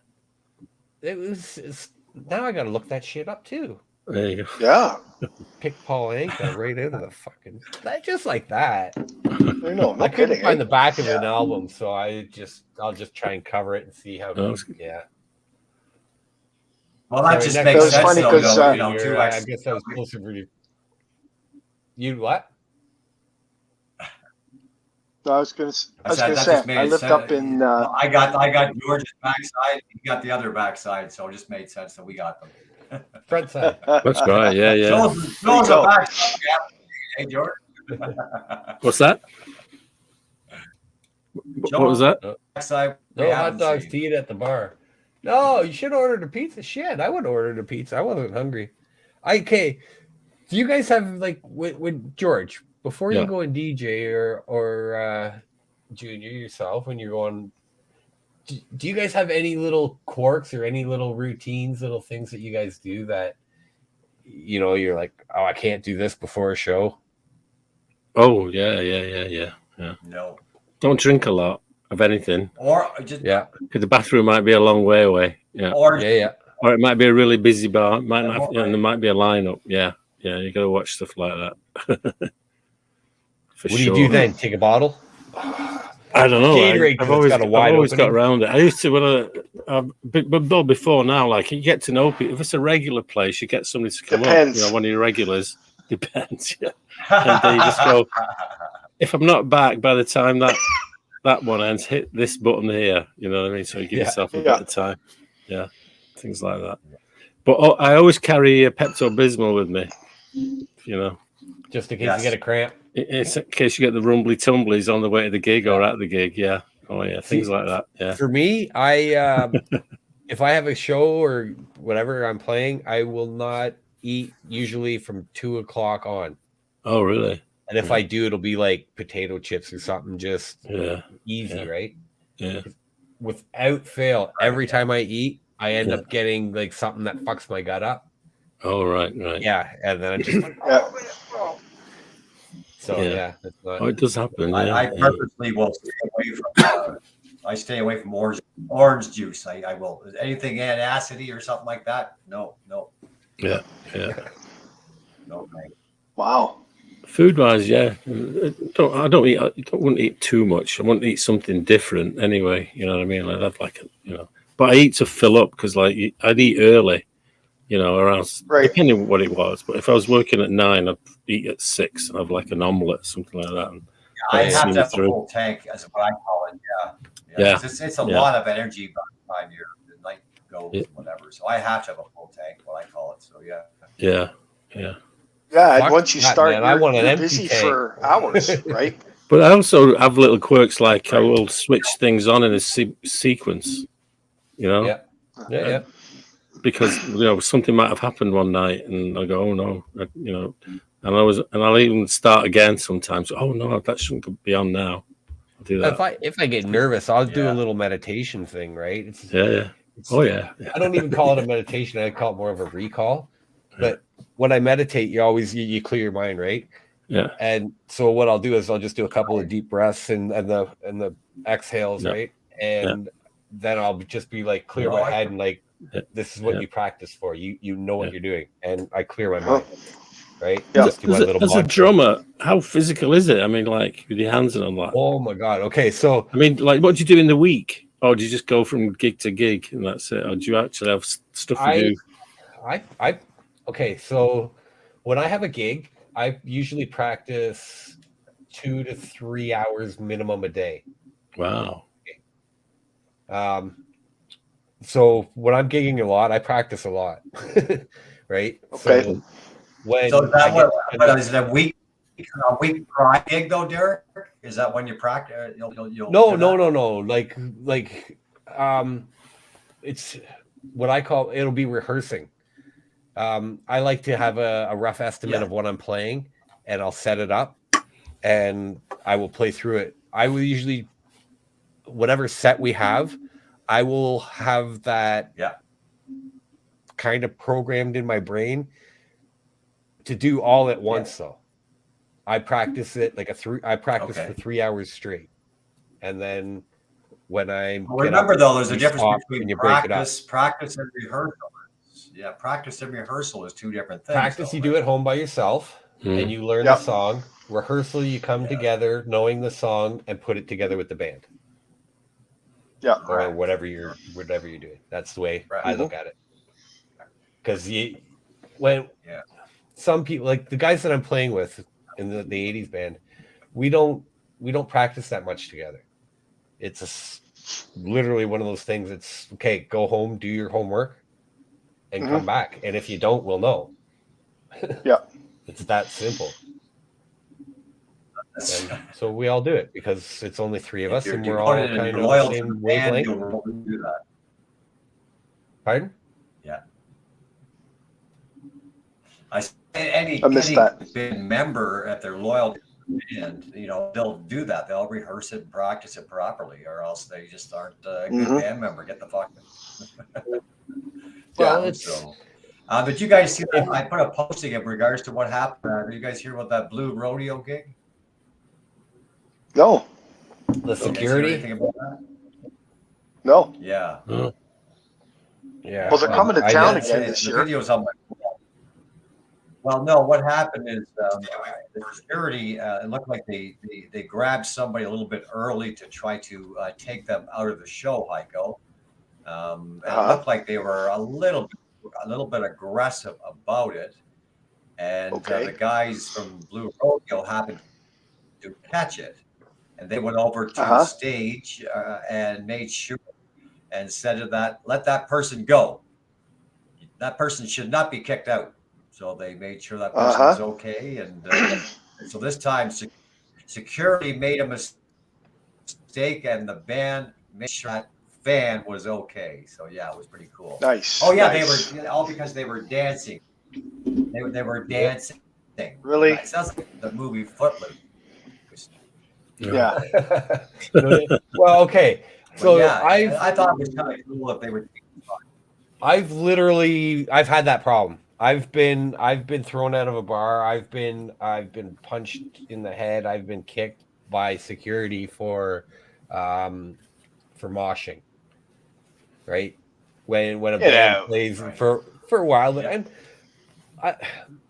It's now I got to look that shit up too. There you go. Yeah. Pick Paul Anka right out of the fucking just like that. I couldn't find the back of an album, so I'll just try and cover it and see how. Yeah. Well, that just makes sense. Funny because I guess I was closer for you. You what? No, I was gonna say I lived up in. I got George's backside. He got the other backside, so it just made sense that we got them. Front side. That's right. Yeah. Show us a backside. Hey, George. What's that? What was that? Backside. No hot dogs to eat at the bar. No, you should have ordered a pizza. Shit, I would have ordered a pizza. I wasn't hungry. Okay, do you guys have like with George? Before you go and DJ or Junior yourself, when you're going, do you guys have any little quirks or any little routines, little things that you guys do that, you're like, oh, I can't do this before a show? Oh, yeah. No. Don't drink a lot of anything. Or just because the bathroom might be a long way away. Yeah. Or it might be a really busy bar. It might not, and there might be a lineup. Yeah. You got to watch stuff like that. What do you do then? Take a bottle? I don't know. I've always got around it. I used to but before now, like you get to know people. If it's a regular place, you get somebody to come up. One of your regulars. Depends. Yeah. And then you just go. If I'm not back by the time that one ends, hit this button here. You know what I mean? So you give yourself a bit of time. Yeah, things like that. But I always carry a Pepto-Bismol with me. Just in case you get a cramp. In case you get the rumbly tumblies on the way to the gig or at the gig, things like that. Yeah. For me, I if I have a show or whatever I'm playing, I will not eat usually from 2:00 on. Oh, really? And if I do, it'll be like potato chips or something, just easy, right? Yeah. Without fail, every time I eat, I end up getting like something that fucks my gut up. Oh, right. Yeah, and then I just like, So that's not... it does happen. I purposely will stay away from orange juice. I will. Anything acidity or something like that? No. Yeah. No, thanks. Wow. Food wise, I wouldn't eat too much. I wouldn't eat something different anyway. You know what I mean? But I eat to fill up because like I'd eat early. Around depending on what it was. But if I was working at 9, I'd eat at 6 and have like an omelette, something like that. And I have to have a full tank, as what I call it. Yeah. It's a lot of energy by the time the night goes, whatever. So I have to have a full tank, what I call it. So Yeah, and once you start, man, I want an empty busy tank for hours, right? But I also have little quirks like I will switch things on in a sequence, you know? Yeah. Because, something might have happened one night and I go, oh no, and I'll even start again sometimes. Oh no, that shouldn't be on now. I'll do that. If I get nervous, I'll do a little meditation thing, right? Yeah. I don't even call it a meditation. I call it more of a recall. But when I meditate, you clear your mind, right? Yeah. And so what I'll do is I'll just do a couple of deep breaths and the exhales, right? And then I'll just be like clear my head and like this is what you practice for. You know what you're doing, and I clear my mind, right? Just do my little as a drummer, how physical is it? I mean, like with your hands and all that. Oh my god! Okay, so I mean, like, what do you do in the week? Or do you just go from gig to gig and that's it? Or do you actually have stuff you do? Okay, so when I have a gig, I usually practice 2 to 3 hours minimum a day. Wow. So when I'm gigging a lot, I practice a lot, right? Okay. So when is it a week prime gig though, Derek? Is that when you practice? No. It's what I call it'll be rehearsing. I like to have a rough estimate of what I'm playing, and I'll set it up, and I will play through it. I will usually, whatever set we have, I will have that kind of programmed in my brain to do all at once. Though I practice it for 3 hours straight, and then when remember though, there's a difference between practice and rehearsal. Yeah, practice and rehearsal is two different things. Practice you do at home by yourself, and you learn the song. Rehearsal, you come together knowing the song and put it together with the band. Yeah, or whatever you're doing. That's the way I look at it. Because some people, like the guys that I'm playing with in the 80s band, we don't practice that much together. It's literally one of those things. It's okay, go home, do your homework, and come back. And if you don't, we'll know. Yeah, it's that simple. And so we all do it because it's only three of us, and we're all kind of the same wavelength. Do that. Pardon? Yeah. Any member at their loyal band, they'll do that. They'll rehearse it and practice it properly, or else they just aren't a good band member. Get the fuck. Well, but you guys see that? I put a posting in regards to what happened. Did you guys hear about that Blue Rodeo gig? No. The security? Anything about that? No. Yeah. Yeah. Well, they're coming to town again this year. Videos on well, no. What happened is the security. It looked like they grabbed somebody a little bit early to try to take them out of the show, Heiko. And it looked like they were a little bit aggressive about it, and the guys from Blue Rodeo happened to catch it. And they went over to the stage and made sure and said to that, let that person go. That person should not be kicked out. So they made sure that person was okay. And so this time security made a mistake and the band made sure that fan was okay. So yeah, it was pretty cool. Nice. Oh yeah, nice. They were all because they were dancing. They were dancing. Really? It sounds like the movie Footloose. Yeah. Well, okay. So yeah, I thought it was kind of cool if they would. I've had that problem. I've been thrown out of a bar. I've been punched in the head. I've been kicked by security for moshing. Right? When a band plays for a while, and I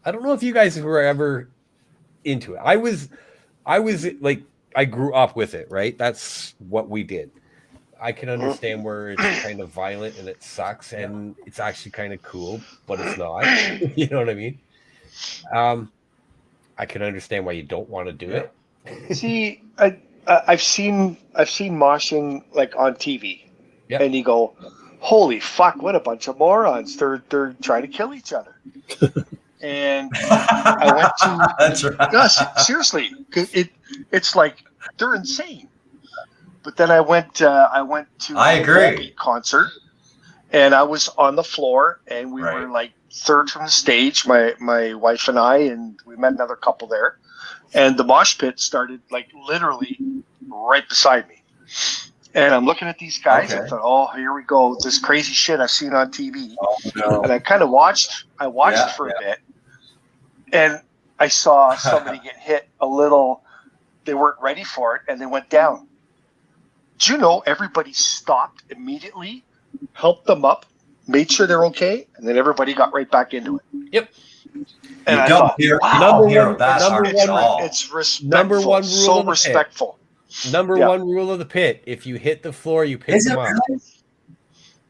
don't know if you guys were ever into it. I was like. I grew up with it, right? That's what we did. I can understand where it's kind of violent and it sucks, and it's actually kind of cool, but it's not. You know what I mean? I can understand why you don't want to do it, See, I've seen moshing like on TV, and you go, "Holy fuck! What a bunch of morons! They're trying to kill each other." And I went to That's right. no, seriously, it's like they're insane. But then I went to I a agree. Volbeat concert, and I was on the floor, and we Right. were like third from the stage, my wife and I, and we met another couple there, and the mosh pit started like literally right beside me, and I'm looking at these guys. Okay. I thought, oh, here we go, this crazy shit I've seen on TV, Oh, no. and I kind of watched. I watched for a bit, and I saw somebody get hit a little. They weren't ready for it, and they went down. Do you know everybody stopped immediately, helped them up, made sure they're okay, and then everybody got right back into it. Yep. And You I don't thought, hear, wow, you don't hear that's number hard one- at all. it's respectful. Number one rule so of the pit. respectful. Number Yeah. one rule of the pit: if you hit the floor, you pick Is it them up. really?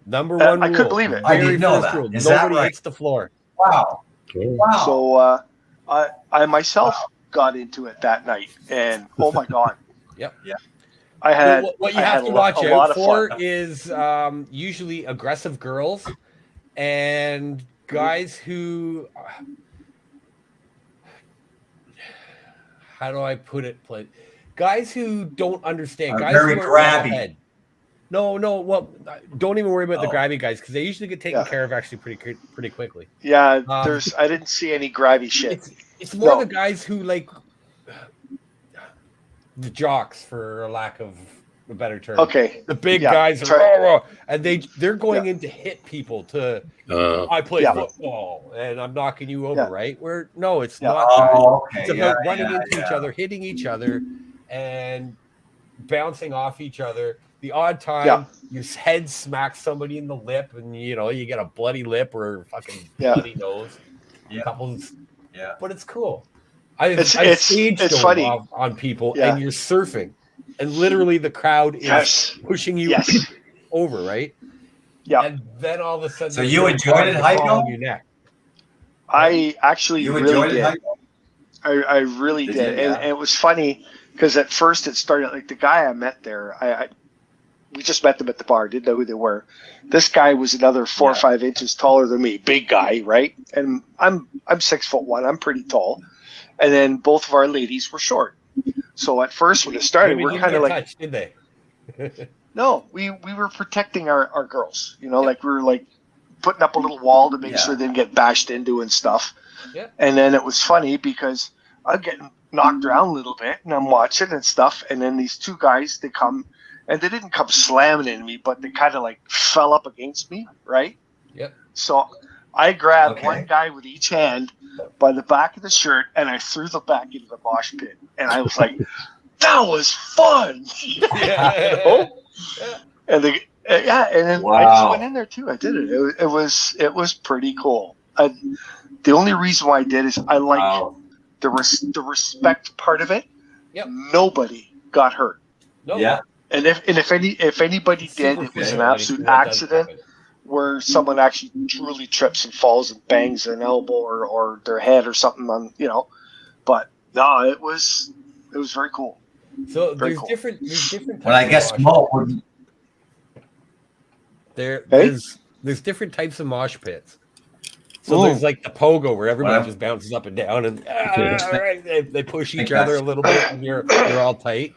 Number one I rule. couldn't believe it. I Very didn't know first that. rule. Is that Nobody right? hits the floor. Wow. Wow. So I myself got into it that night, and oh my god, Yep. Yeah. I had What you I have had to a watch lot out of for fun. is usually aggressive girls and guys who. How do I put it? Guys who don't understand. Guys very who are grabby. ahead. No. Well, don't even worry about the Oh. grabby guys because they usually get taken Yeah. care of actually pretty quickly. Yeah, I didn't see any grabby shit. It's more No. the guys who like the jocks, for a lack of a better term. Okay, The big Yeah, guys are, try- and they're going in to hit people. I play Yeah. football and I'm knocking you over, Yeah. right? Where no, it's Yeah. not. That. Oh, okay. It's about Yeah, running yeah, into each yeah. other, hitting each other, and bouncing off each other. The odd time Yeah. your head smacks somebody in the lip, and you get a bloody lip or a fucking Yeah. bloody nose. Yeah. Couples, Yeah. but it's cool. I've It's stage it's dove funny. on people, Yeah. and you're surfing, and literally the crowd is Yes. pushing you Yes. over, right? Yeah. And then all of a sudden, So you enjoyed it, Heiko? Heiko? Your neck. I actually You really enjoyed it, did. Heiko? I really Did did, you? Yeah. and it was funny because at first it started like the guy I met there. We just met them at the bar, didn't know who they were. This guy was another 4 or 5 inches taller than me, big guy, right? And I'm 6'1", I'm pretty tall, and then both of our ladies were short. So at first when it started, Maybe we're didn't kind of get like, touched, did they? no, we were protecting our girls, like we were like putting up a little wall to make Yeah. sure they didn't get bashed into and stuff. Yeah. And then it was funny because I'm getting knocked around a little bit and I'm watching and stuff. And then these two guys, they come and they didn't come slamming into me, but they kind of like fell up against me. Right. Yep. So I grabbed Okay. one guy with each hand by the back of the shirt and I threw them back into the mosh pit. And I was like, that was fun. Yeah. And and then I Wow. just went in there too. I did it. It was pretty cool. The only reason why I did is I like Wow. the respect part of it. Yep. Nobody got hurt, No. Yeah. and if anybody did, it was an absolute accident where someone actually truly trips and falls and bangs an elbow or their head or something on But no, it was very cool. So Very there's cool. different types But I of guess mosh. Mo wouldn't. There's different types of mosh pits. So there's like the pogo where everybody just bounces up and down and all right, they push each other a little bit and you're all tight.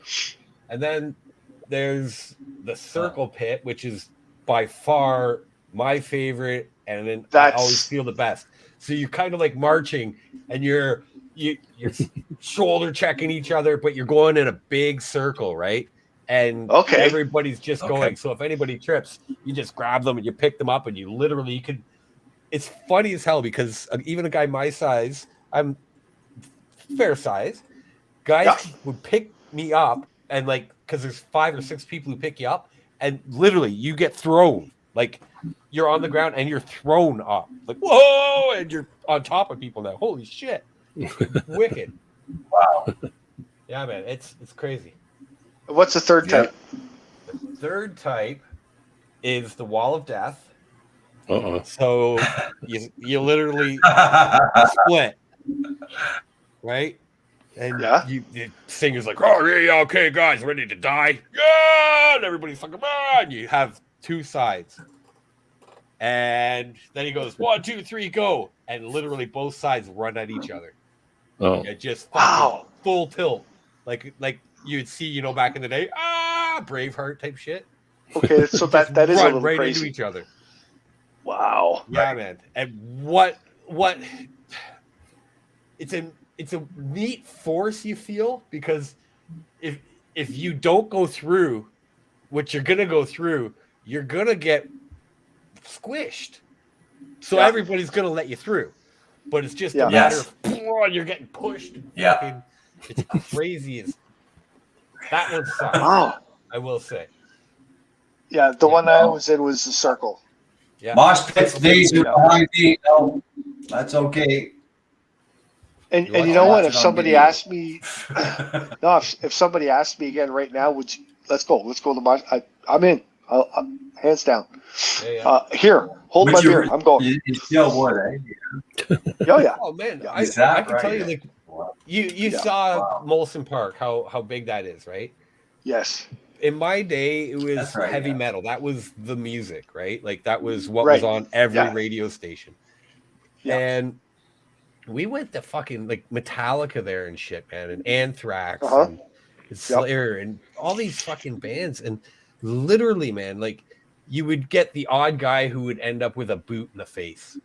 And then there's the circle pit, which is by far my favorite, and then I always feel the best. So you're kind of like marching and you're shoulder checking each other, but you're going in a big circle, right? And everybody's just going. So if anybody trips, you just grab them and you pick them up, and you literally could. It's funny as hell because even a guy my size, I'm fair size, guys would pick me up and because there's 5 or 6 people who pick you up, and literally you get thrown. Like you're on the ground and you're thrown up. Like whoa, and you're on top of people now. Holy shit, wicked! Wow. Yeah, man, it's crazy. What's the third type? The third type is the wall of death. Uh-oh. So you literally split, right? And the singer's like, oh, yeah, okay, guys, ready to die? Yeah! And everybody's fucking, and you have two sides. And then he goes, 1, 2, 3, go. And literally both sides run at each other. Oh. It just fucking full tilt. Like you'd see, back in the day, Braveheart type shit. Okay, so that is a little right crazy. into each other. Wow. Yeah, man. And what it's a neat force you feel, because if you don't go through what you're gonna go through, you're gonna get squished. So everybody's gonna let you through. But it's just a matter of you're getting pushed. Yeah. It's crazy. That one sucks. Wow. I will say. Yeah, the one I was in was the circle. Yeah. Mosh pits days are behind me. No, that's okay. And you know what? If somebody asked me, if somebody asked me again right now, let's go to the mosh. I'm in. I'll hands down. Here, hold my beer. I'm going. You still would, eh? Oh yeah. Oh man, Yeah. I can tell you, like, you saw Molson Park, how big that is, right? Yes. In my day, it was heavy metal. That was the music, right? Like that was what was on every radio station. Yeah. And we went to fucking like Metallica there and shit, man, and Anthrax and Slayer and all these fucking bands. And literally, man, like you would get the odd guy who would end up with a boot in the face.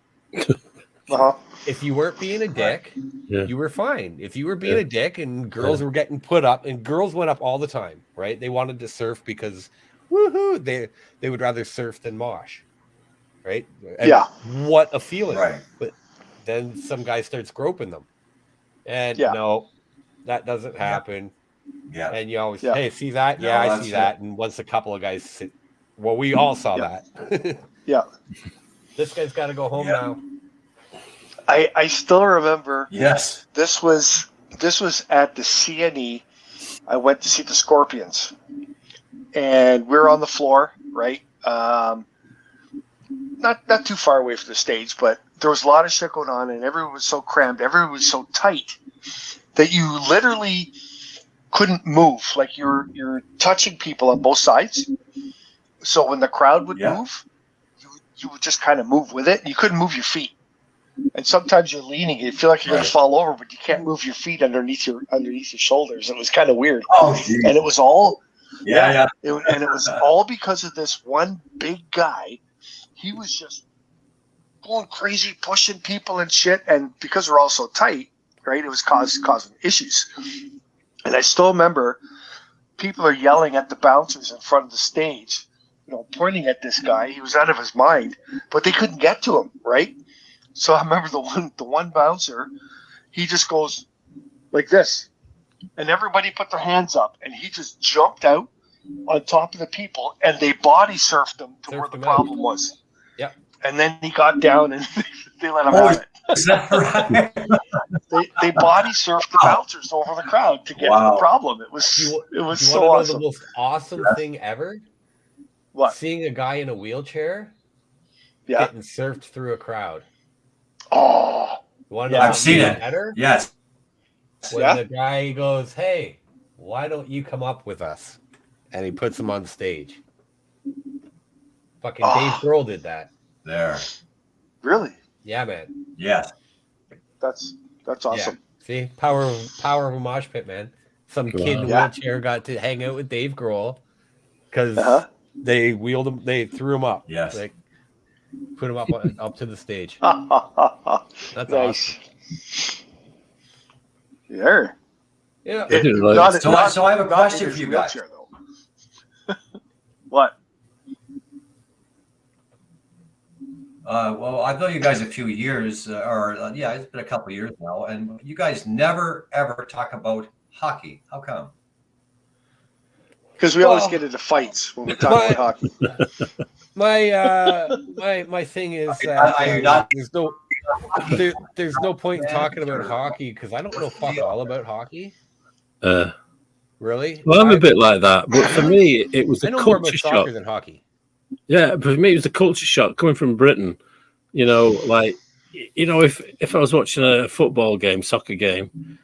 If you weren't being a dick, you were fine. If you were being a dick and girls were getting put up, and girls went up all the time, right? They wanted to surf because woohoo, they would rather surf than mosh, right? And what a feeling. Right. But then some guy starts groping them. And no, that doesn't happen. Yeah. And you always hey, see that? No, I see that. And once a couple of guys we all saw that. This guy's got to go home now. I still remember. Yes. This was at the CNE. I went to see the Scorpions, and we were on the floor, right? Not too far away from the stage, but there was a lot of shit going on, and everyone was so crammed, everyone was so tight that you literally couldn't move. Like you're touching people on both sides. So when the crowd would move, you would just kind of move with it. You couldn't move your feet. And sometimes you're leaning, you feel like you're going to fall over, but you can't move your feet underneath your shoulders. It was kind of weird. And it was all and it was all because of this one big guy. He was just going crazy, pushing people and shit. And because we're all so tight, right, it was causing issues. And I still remember people are yelling at the bouncers in front of the stage, pointing at this guy. He was out of his mind, but they couldn't get to him, right? So I remember the one bouncer, he just goes like this, and everybody put their hands up, and he just jumped out on top of the people, and they body surfed him to where the problem was. Yeah. And then he got down, and they let him have it. Is that right? they body surfed the bouncers over the crowd to get to the problem. It was so awesome. The most awesome thing ever? What? Seeing a guy in a wheelchair getting surfed through a crowd. Oh, I've seen it. Better? Yes. When the guy goes, hey, why don't you come up with us? And he puts him on stage. Fucking Dave Grohl did that. There. Really? Yeah, man. Yes. That's awesome. Yeah. See, power of a mosh pit, man. Some kid in a wheelchair got to hang out with Dave Grohl because they wheeled him. They threw him up. Yes. Like, put him up to the stage. That's nice. Awesome. Yeah. Yeah. So I have a question for you guys. What? Well, I've known you guys a few years, it's been a couple of years now, and you guys never ever talk about hockey. How come? Because we always get into fights when we talk about hockey. My thing is there's no point in talking about hockey because I don't know fuck all about hockey. Really? Well, I'm a bit like that, but for me, it was a culture shock. Soccer than hockey. Yeah, but for me, it was a culture shock coming from Britain. If I was watching a football game, soccer game,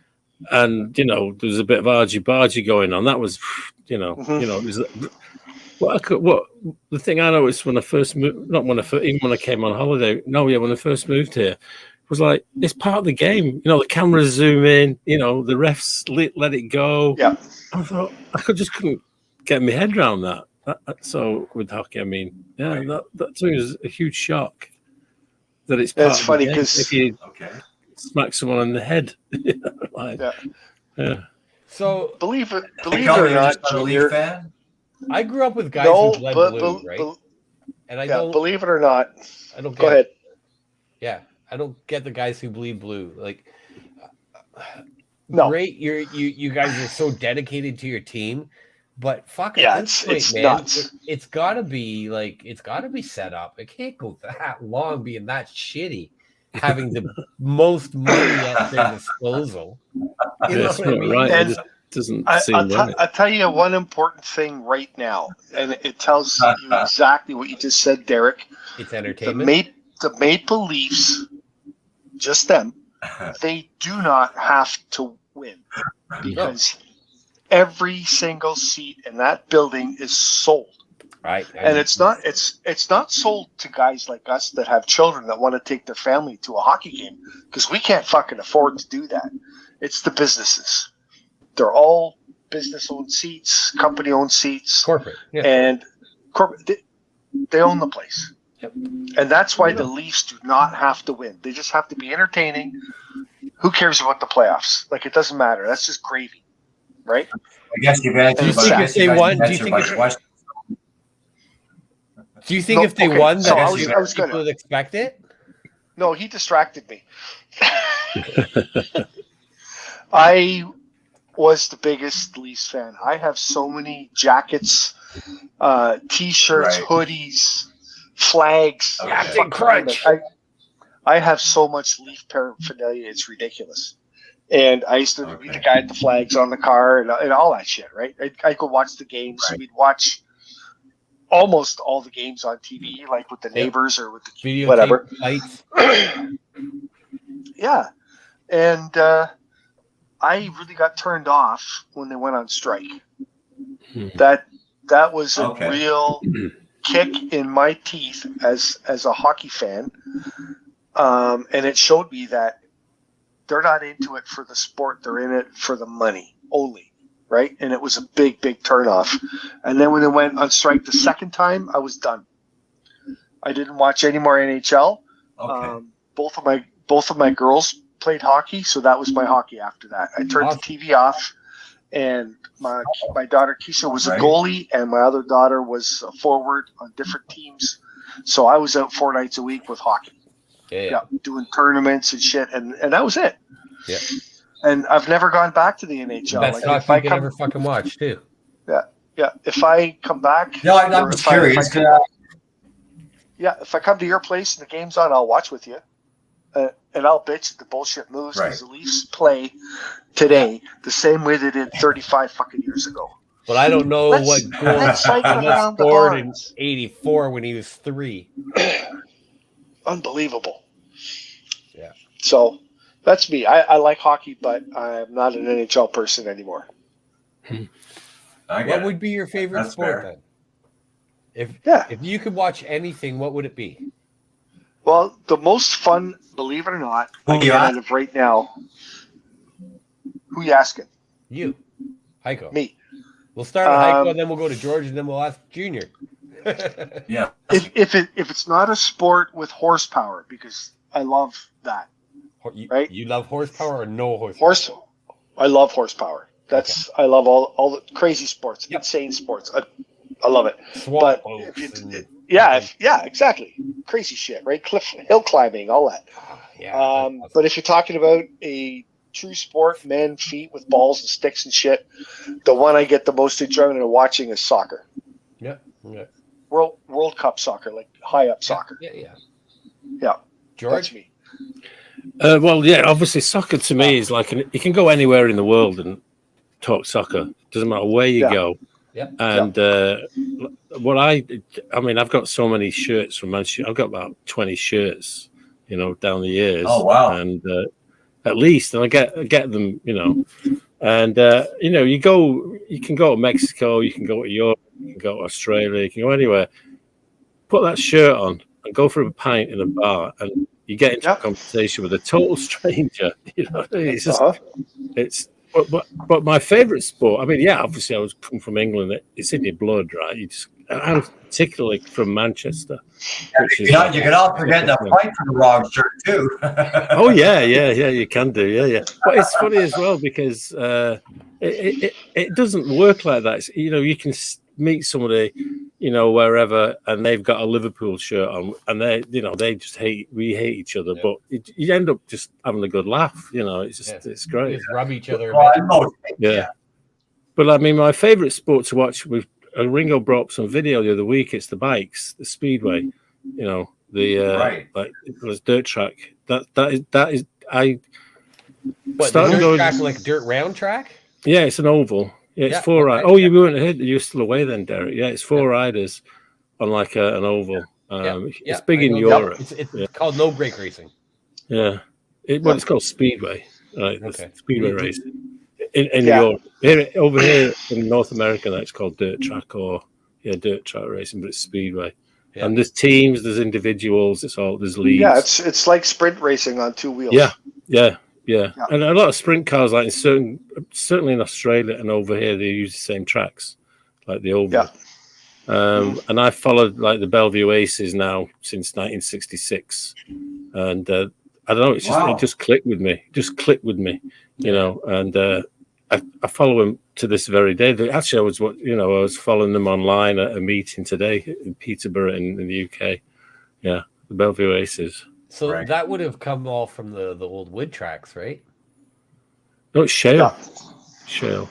and there was a bit of argy-bargy going on. That was, it was. What the thing I noticed when I first moved, even when I came on holiday. No, yeah, when I first moved here, was like it's part of the game. The cameras zoom in. The refs let it go. Yeah, I thought just couldn't get my head around that. So with hockey, I mean, that to me was a huge shock. That it's part that's of funny the game. because If you smack someone in the head, yeah. So Believe it or not, Junior, fan? I grew up with guys who bled blue, right? And I don't believe it or not. I don't get Go ahead. it. Yeah, I don't get the guys who bleed blue. Like, No. great, you guys are so dedicated to your team, but fuck it, it's man, nuts. It's gotta be set up. It can't go that long being that shitty, having the most money at their disposal. You know what I mean? Right. And it just doesn't seem right. I'll tell you one important thing right now, and it tells you exactly what you just said, Derek. It's entertainment. The Maple Leafs, just them, they do not have to win because every single seat in that building is sold. Right. And it's not sold to guys like us that have children that want to take their family to a hockey game because we can't fucking afford to do that. It's the businesses. They're all business-owned seats, company-owned seats. Corporate. Yeah. And corporate, they own the place. Yep. And that's why the Leafs do not have to win. They just have to be entertaining. Who cares about the playoffs? Like, it doesn't matter. That's just gravy, right? I guess you've answered. Do you think if they won, if they won, that people would expect it? No, he distracted me. I was the biggest Leafs fan. I have so many jackets, T-shirts, hoodies, flags. Captain Crunch. I have so much Leaf paraphernalia. It's ridiculous. And I used to be the guy at the flags on the car and all that shit, right? I'd go watch the games. Right. We'd watch almost all the games on TV, like with the neighbors or with the video whatever. Lights. Yeah. And I really got turned off when they went on strike. That was a real kick in my teeth as a hockey fan. And it showed me that they're not into it for the sport. They're in it for the money only, right? And it was a big, big turnoff. And then when they went on strike the second time, I was done. I didn't watch any more NHL. Okay. Both of my girls played hockey, so that was my hockey after that. I turned the TV off, and my daughter Keisha was a goalie, and my other daughter was a forward on different teams. So I was out 4 nights a week with hockey. Yeah, doing tournaments and shit, and that was it. Yeah. And I've never gone back to the NHL. That's like, if I can ever fucking watch too. Yeah. If I come back, I'm just curious. If I come to your place and the game's on, I'll watch with you, and I'll bitch at the bullshit moves because the Leafs play today the same way they did 35 fucking years ago. But I don't know what goal he scored in '84 when he was 3. Unbelievable. Yeah. So that's me. I like hockey, but I'm not an NHL person anymore. What would be your favorite sport then? If you could watch anything, what would it be? Well, the most fun, believe it or not, out of right now. Who you asking? You, Heiko. Me. We'll start with Heiko, and then we'll go to George, and then we'll ask Junior. Yeah. If it's not a sport with horsepower, because I love that. Right? You love horsepower or no horsepower? I love horsepower. I love all the crazy sports, insane sports. I love it. Swamp boats. Exactly. Crazy shit, right? Hill climbing, all that. Awesome. But if you're talking about a true sport, men, feet with balls and sticks and shit, the one I get the most enjoyment of watching is soccer. Yeah. World Cup soccer, like high up soccer. Yeah. George? That's me. Obviously soccer to me is like you can go anywhere in the world and talk soccer. Doesn't matter where you go. Yeah. And I've got so many shirts from Manchester. I've got about 20 shirts, down the years. Oh wow! And at least, and I get them, and you can go to Mexico, you can go to Europe, you can go to Australia, you can go anywhere. Put that shirt on and go for a pint in a bar, and you get into a conversation with a total stranger. It's just but my favorite sport. I mean, obviously I was come from England. It's in your blood, right? I'm particularly from Manchester. You can also forget the fight for the wrong shirt too. Oh yeah, you can do, yeah. But it's funny as well because it doesn't work like that. You can meet somebody, wherever, and they've got a Liverpool shirt on, and they just we hate each other, but you end up just having a good laugh. It's great. You just rub each other. Yeah. But I mean, my favorite sport to watch with Ringo brought up some video the other week. It's the bikes, the speedway. Like it was dirt track. That is I started going track, like dirt round track. Yeah, it's an oval. Yeah, it's 4 riders. Oh, you weren't ahead. You're still away then, Derek. Yeah, it's 4 riders on like an oval. It's big in Europe. It's called no brake racing. Yeah, it's called speedway. Right, speedway racing in Europe. Over here in North America, that's called dirt track or dirt track racing, but it's speedway. Yeah. And there's teams, there's individuals, there's leagues. Yeah, it's like sprint racing on 2 wheels. Yeah. And a lot of sprint cars, like certainly in Australia and over here, they use the same tracks, like the oval. Yeah. And I followed like the Bellevue Aces now since 1966, and I don't know, it just clicked with me. And I follow them to this very day. Actually, I was following them online at a meeting today in Peterborough in the UK. Yeah, the Bellevue Aces. So that would have come all from the old wood tracks, right? No, it's shale. Shale?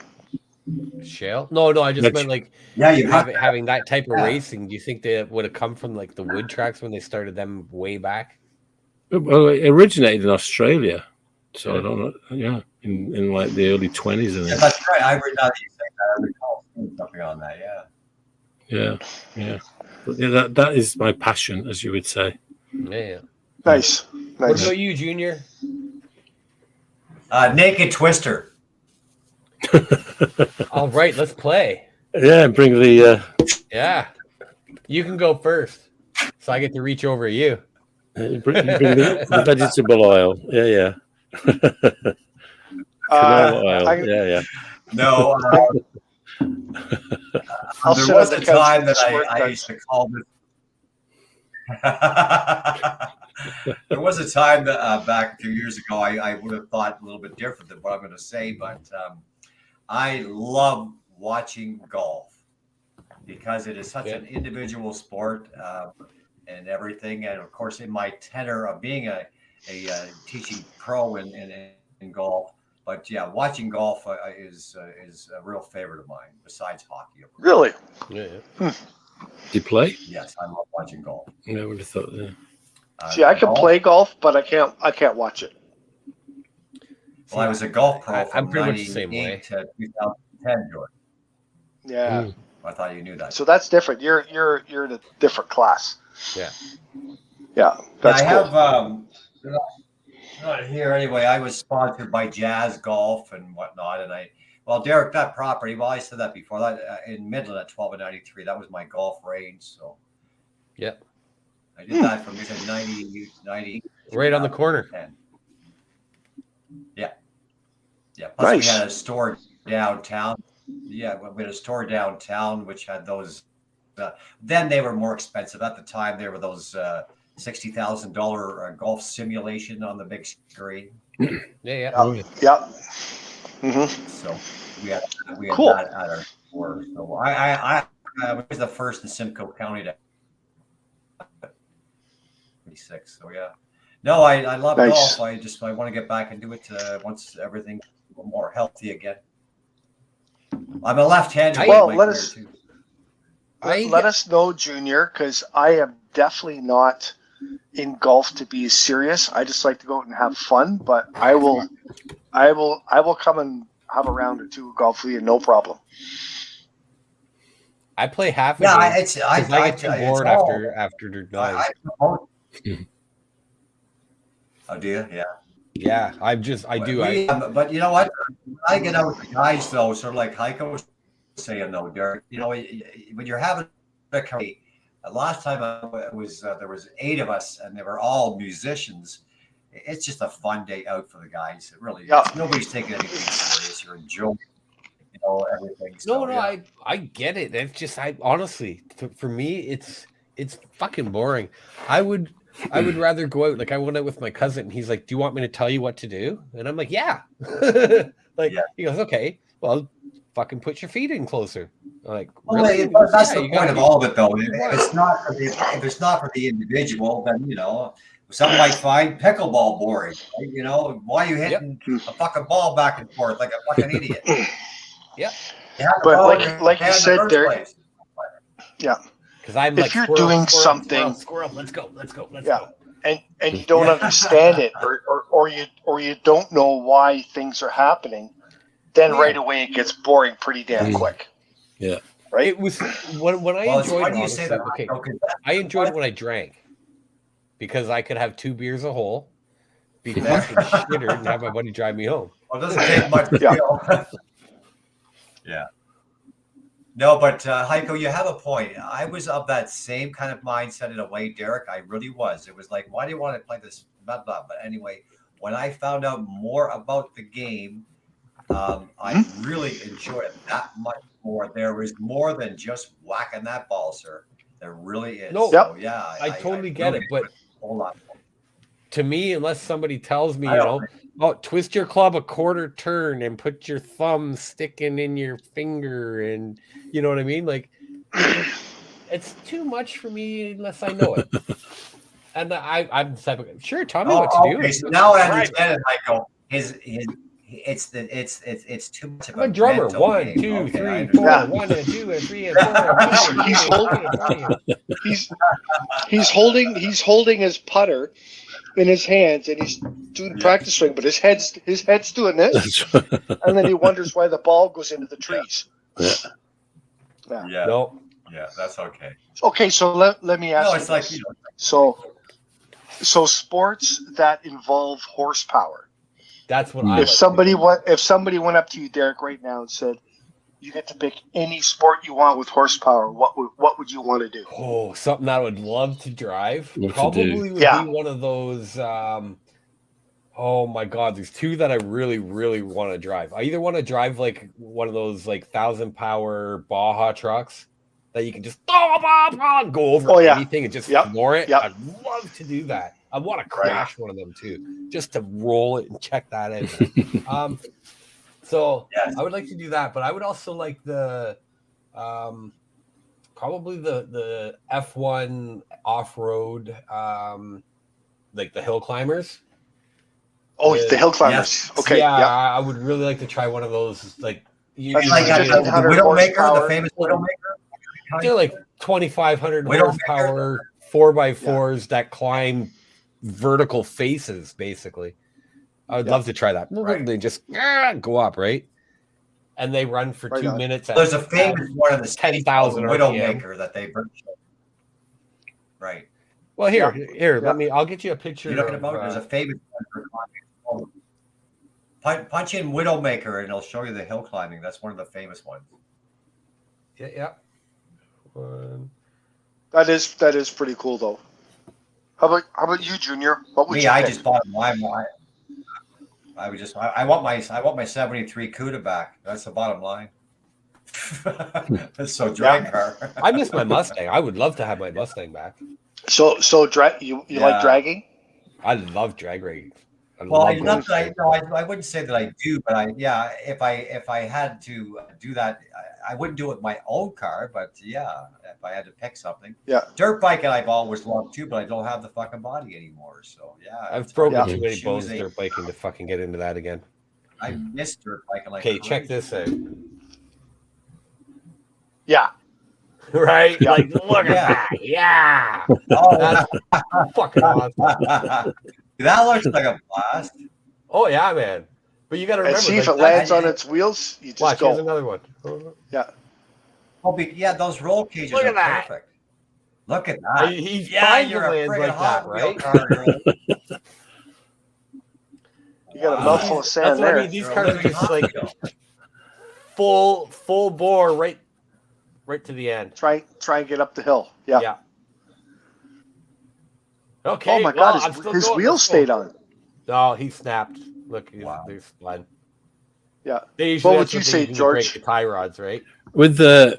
No, I just meant like having that type of racing. Do you think they would have come from like the wood tracks when they started them way back? Well, it originated in Australia. So I don't know. Yeah, in like the early 20s. Yeah, that's right. I read that you say that. I recall something on that. Yeah. But that is my passion, as you would say. Yeah. Nice. What about you, Junior? Naked Twister. All right, let's play. Yeah, bring the. Yeah, you can go first, so I get to reach over you. You bring the vegetable oil. Yeah. Oil. Yeah. No. There was a time that I used to call this. There was a time that back a few years ago, I would have thought a little bit different than what I'm going to say, but I love watching golf because it is such an individual sport and everything. And of course, in my tenor of being a teaching pro in golf, but watching golf is a real favorite of mine besides hockey. Really? Yeah. Do you play? Yes, I love watching golf. Yeah, I would have thought that. See, I can play golf, but I can't watch it. Well, I was a golf pro I'm from pretty much the same 98 way. to 2010, George. Yeah. I thought you knew that. So that's different. You're in a different class. Yeah. Yeah. That's I cool. have not here anyway. I was sponsored by Jazz Golf and whatnot, and Derek, that property. Well, I said that before. That in Midland at 12 and 93. That was my golf range. So. Yep. I did that from 90. Right on the corner. 10. Yeah. Plus we had a store downtown. Yeah, we had a store downtown which had those. Then they were more expensive at the time. There were those $60,000 golf simulation on the big screen. Yeah. Yeah. Mm-hmm. So we had cool. that at our store. So I was the first in Simcoe County to 26. So yeah. No, I love golf. I want to get back and do it once everything's more healthy again. I'm a left-hander. Well, let us know, Junior, because I am definitely not in golf to be serious. I just like to go out and have fun, but I will come and have a round or two of golf with you, no problem. I play half a game. I get too bored after 9. Oh, do you? Yeah. Yeah, I do. But you know what? I get out with the guys though, sort of like Heiko was saying though, Derek. You know, when you're having a career, last time there was 8 of us, and they were all musicians. It's just a fun day out for the guys. It really is. Nobody's taking anything serious. You're enjoying, everything. So, I get it. It's just honestly, for me, it's fucking boring. I would rather go out. Like I went out with my cousin, and he's like, "Do you want me to tell you what to do?" And I'm like, "Yeah." He goes, "Okay, well, fucking put your feet in closer." I'm like, really? That's the point of all of it, though. If it's not for the individual, then some might find pickleball boring. Right? Why are you hitting a fucking ball back and forth like a fucking idiot? Yeah. But like you said, Derek. Yeah. Because I'm if you're doing something, squirrel, let's go. And you don't understand it, or you don't know why things are happening, then right away it gets boring pretty damn quick. Yeah. Right. It was when I enjoyed it. You say that? Okay. I enjoyed it when I drank because I could have 2 beers a hole, be fucking shittered, and have my buddy drive me home. Well, it doesn't take much to feel. Yeah. No, but Heiko, you have a point. I was of that same kind of mindset in a way, Derek. I really was. It was like, why do you want to play this? Blah, blah. But anyway, when I found out more about the game, I really enjoyed it that much more. There was more than just whacking that ball, sir. There really is. No, so, yeah, I totally get it. But hold on. To me, unless somebody tells me, twist your club a quarter turn and put your thumb sticking in your finger, and you know what I mean? Like, it's too much for me unless I know it. And I'm the type of sure. Tell me what to do. So now I understand it, Heiko. It's too much of a drummer. 1, 2, 3, 4. 1 and 2 and 3 and 4. He's holding his putter in his hands, and he's doing the practice swing, but his head's doing this, and then he wonders why the ball goes into the trees. Yeah. No. Yeah, that's okay. Okay, so let me ask. No, it's like so sports that involve horsepower. That's what if somebody went up to you, Derek, right now and said, "You get to pick any sport you want with horsepower," what would you want to do? Oh, something I would love to drive. Probably would be one of those. Oh my God, there's 2 that I really, really want to drive. I either want to drive like one of those like 1,000-power Baja trucks that you can just go over anything and just floor it. I'd love to do that. I want to crash one of them too, just to roll it and check that out. So I would like to do that, but I would also like the probably the F1 off-road, like the hill climbers. Oh, the hill climbers. Yes. Okay. Yeah, I would really like to try one of those. Like the Widowmaker, the famous Widowmaker. They're like 2,500 horsepower 4x4s that climb vertical faces, basically. I would love to try that. Right. They just go up, right? And they run for 2 minutes. There's a famous one of the 10,000 Widowmaker that they right. Well, here, I'll get you a picture. You're looking about. There's a famous one. Punch in Widowmaker, and it'll show you the hill climbing. That's one of the famous ones. Yeah. That is pretty cool, though. How about you, Junior? What would you pick? I just bought my. I want my 73 Cuda back. That's the bottom line. So drag car. I miss my Mustang. I would love to have my Mustang back. So you like dragging? I love drag racing. I wouldn't say that I do, but if I had to do that, I wouldn't do it with my own car, but if I had to pick something. Yeah. Dirt bike I've always loved too, but I don't have the fucking body anymore. So I've broken too many bones dirt biking to fucking get into that again. I miss dirt biking like okay, check this out. Yeah. Right? Yeah. Like look at that. Yeah. Oh, that's fucking awesome. That looks like a blast. Oh yeah, man. But you got to remember. And see if it lands on its wheels. You just go. Here's another one. Yeah. Those roll cages look are at that. Perfect. Look at that. He's fine to land like that, right? You got a mouthful of sand That's what there. I mean. These cars are just like full bore right to the end. Try and get up the hill. Yeah. Okay. Oh my God! His wheels stayed on. No, he snapped. Look, he's spun. Yeah. What would you say, George? Break the tie rods, right? With the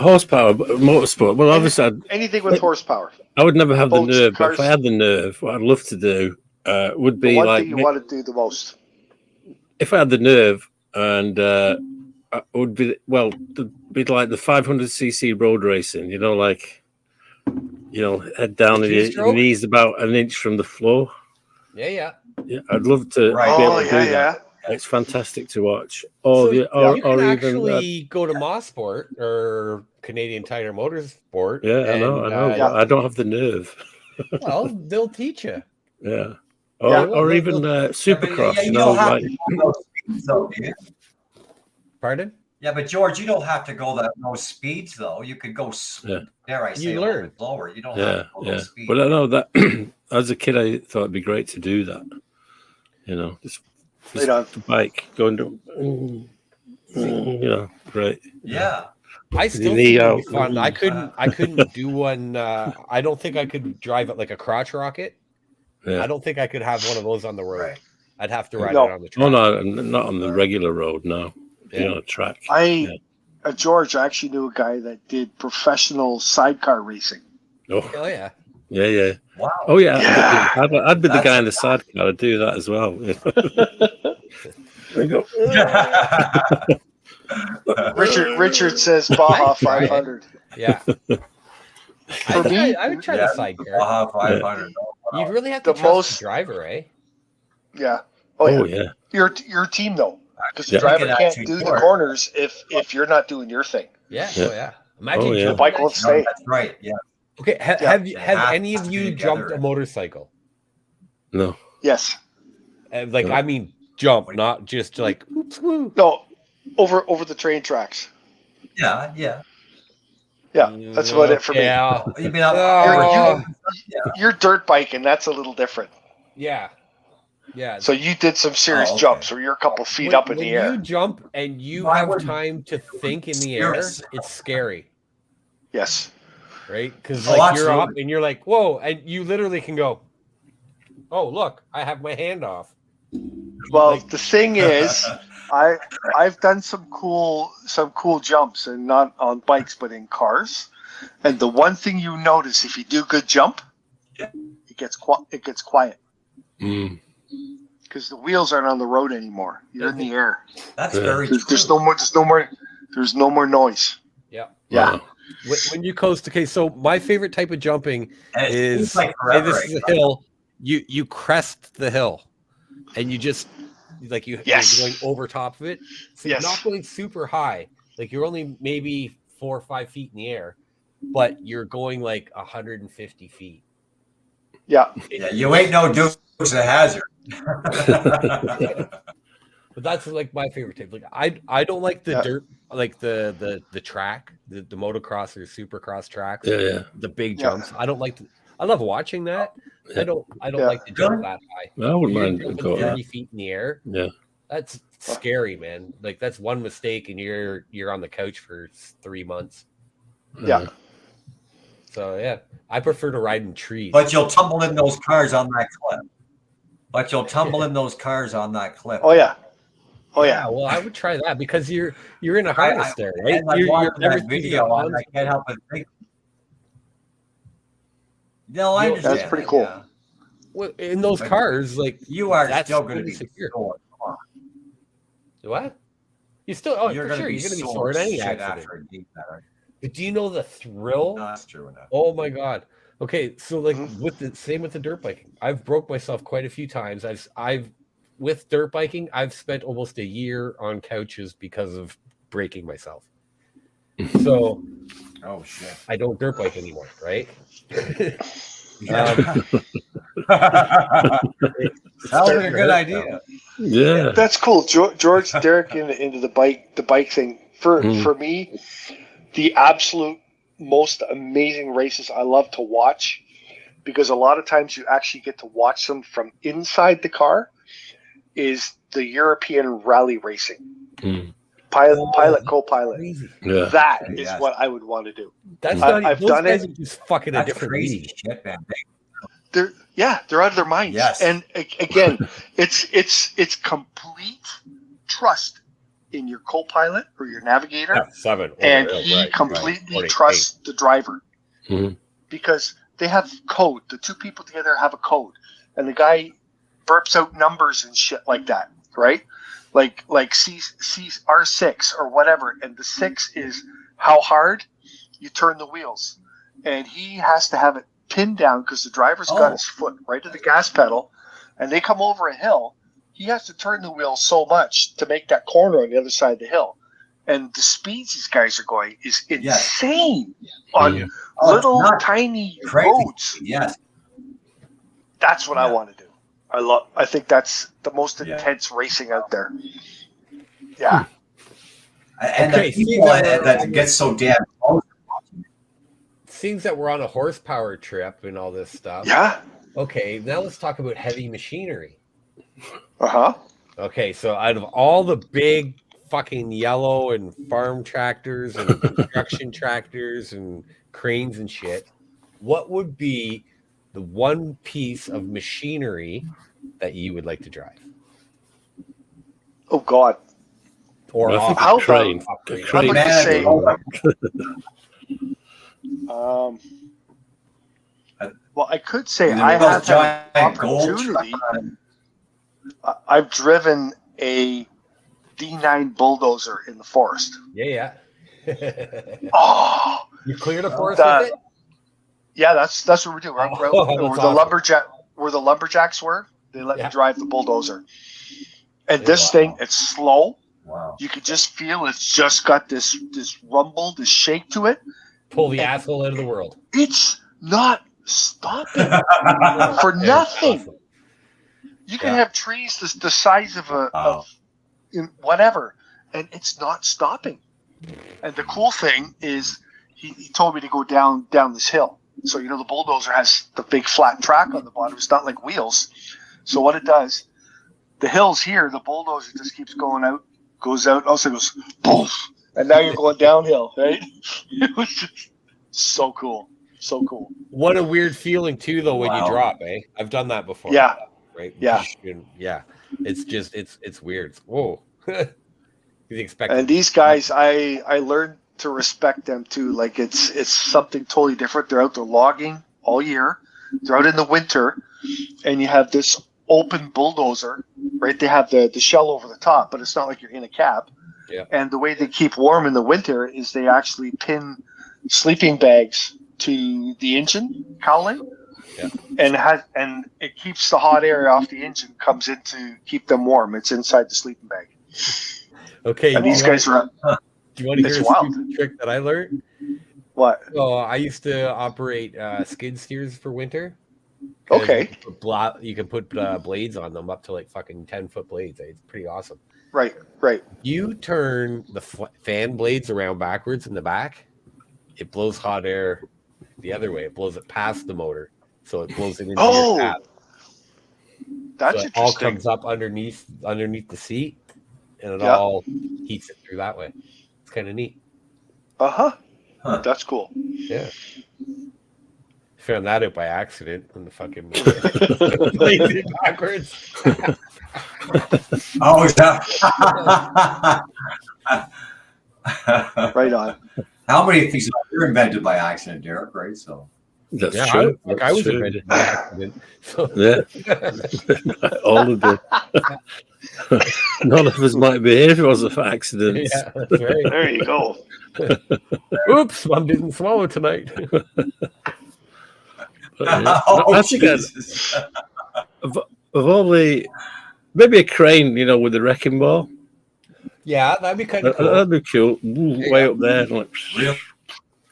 horsepower motorsport. Well, obviously, anything with horsepower. I would never have Boats, the nerve. cars. But if I had the nerve, what I'd love to do would be the one thing you want to do the most. If I had the nerve, and it would be like the 500cc road racing. Head down and your knees about an inch from the floor. Yeah. I'd love to. Right. Be able to do that. It's fantastic to watch. You can actually go to Mosport or Canadian Tire Motorsport. Yeah, I know. I don't have the nerve. Well, they'll teach you. Yeah. Or even Supercross. Pardon? Yeah, but George, you don't have to go those speeds though. You could go. Dare I say, you learn lower. You don't have to go those speeds. But I know that as a kid, I thought it'd be great to do that. Just the bike going to, great. Yeah. I still think it would be fun. I couldn't do one. I don't think I could drive it like a crotch rocket. Yeah. I don't think I could have one of those on the road. Right. I'd have to ride it on the track. Oh no, not on the regular road. No, track. George, I actually knew a guy that did professional sidecar racing. Oh yeah. Yeah. Wow. Oh yeah. I'd be the guy in the sidecar to do that as well. Richard says Baja 500. Yeah. For me, I would try the sidecar. Baja 500. You'd really have to trust the driver, eh? Yeah. Oh yeah. Your team though, because the driver can't do the corners if you're not doing your thing. Yeah. Oh yeah. Imagine the bike won't stay. That's right. Yeah. Okay. Have any of you jumped a motorcycle? No. Yes. I mean, jump, not just like oops, woo. No, over the train tracks. Yeah. Yeah, that's about it for me. Yeah. You're dirt biking. That's a little different. Yeah. So you did some serious jumps where you're a couple feet up in the air. When you jump and you have time to think in the air, it's scary. Yes. Right? Because you're up and you're like, whoa, and you literally can go, oh, look, I have my hand off. Well, the thing is, I've done some cool jumps, and not on bikes but in cars. And the one thing you notice if you do good jump, it gets quiet. Because the wheels aren't on the road anymore. You're in the air. That's very true. There's no more noise. Yeah. Wow. When you coast, so my favorite type of jumping is this is a hill. You crest the hill, and you just you're going over top of it. So you're not going super high. You're only maybe 4 or 5 feet in the air, but you're going 150 feet. Yeah. You ain't no Dukes of Hazzard. But that's my favorite type. I don't like the dirt, the track, the motocross or supercross tracks. Yeah. The big jumps. I don't like. I love watching that. I don't like to jump that high. I wouldn't mind going 30 feet in the air. Yeah. That's scary, man. That's one mistake and you're on the couch for 3 months. Yeah. So yeah, I prefer to ride in trees. But you'll tumble in those cars on that cliff. Oh yeah. Well, I would try that because you're in a harness there, right? You're that video. I can't help but think. No, I understand. That's pretty cool. Yeah. Well, in those cars, you are still going to be secure. sore. Come on. What? You still? Oh, You're for sure. You're going to be sore in any accident. But do you know the thrill? No, that's true enough. Oh my god. Okay, so with the dirt biking, I've broke myself quite a few times. With dirt biking, I've spent almost a year on couches because of breaking myself. So, oh shit, I don't dirt bike anymore, right? Sounds like a good idea. Yeah, that's cool. George, Derek, into the bike thing. For me, the absolute most amazing races I love to watch, because a lot of times you actually get to watch them from inside the car, is the European rally racing. Mm. Pilot, co-pilot. Yeah. That is what I would want to do. That's I've those done guys it. are just fucking a different crazy league. shit, man. They're out of their minds. Yes. And again, it's complete trust in your co-pilot or your navigator, F7, and he completely trusts the driver because they have code. The two people together have a code, and the guy burps out numbers and shit like that, right? Like R6 or whatever, and the 6 is how hard you turn the wheels, and he has to have it pinned down because the driver's got his foot right to the gas pedal, and they come over a hill. He has to turn the wheel so much to make that corner on the other side of the hill, and the speeds these guys are going is insane on little tiny roads. Yes, that's what I want to do. I think that's the most intense racing out there. Yeah. And the people that get so damn close. Seems that we're on a horsepower trip and all this stuff. Yeah. Okay, now let's talk about heavy machinery. Uh-huh. Okay, so out of all the big fucking yellow and farm tractors and construction tractors and cranes and shit, what would be the one piece of machinery that you would like to drive? Oh God! Or how crane? How about you say? Well, I could say I have had an opportunity. I've driven a D9 bulldozer in the forest. Yeah. Oh, you cleared a forest with it? Yeah, that's what we're doing. Where the lumberjacks were, they let me drive the bulldozer. And this thing, it's slow. Wow. You can just feel it's just got this rumble, this shake to it. Pull the asshole out of the world. It's not stopping for nothing. Awesome. You can have trees the size of whatever, and it's not stopping. And the cool thing is, he told me to go down this hill. So the bulldozer has the big flat track on the bottom. It's not like wheels. So what it does, the hills here, the bulldozer just keeps going out, goes out, also goes poof, and now you're going downhill, right? It was just so cool. So cool. What a weird feeling too, though, when you drop, eh? I've done that before. Yeah. Right. Yeah. Yeah. It's just it's weird. Whoa. You expect. And these guys, I learned to respect them too. Like it's something totally different. They're out there logging all year. They're out in the winter, and you have this open bulldozer, right? They have the shell over the top, but it's not like you're in a cab. Yeah. And the way they keep warm in the winter is they actually pin sleeping bags to the engine cowling. Yeah. And it keeps the hot air off the engine, comes in to keep them warm. It's inside the sleeping bag. Okay. And these guys are. Do you want to hear a stupid trick that I learned? What? Oh, I used to operate skid steers for winter. Okay. You can put blades on them up to like fucking 10-foot blades. It's pretty awesome. Right. You turn the fan blades around backwards in the back, it blows hot air the other way. It blows it past the motor. So it blows it into your cab. That's so it interesting. all comes up underneath the seat, and it all heats it through that way. It's kind of neat. Huh. That's cool. Yeah. Found that out by accident when the fucking blades it backwards. Oh, right on. How many things are invented by accident, Derek? Right, so. That's true. I was invented by accident. So. Yeah. All of them. None of us might be here if it wasn't for accidents. Yeah, that's right. There you go. Oops, Mom didn't swallow tonight. That's again. Of all the, maybe a crane, with the wrecking ball. Yeah, that'd be kind of cool. That'd be cool. Way up there. Like,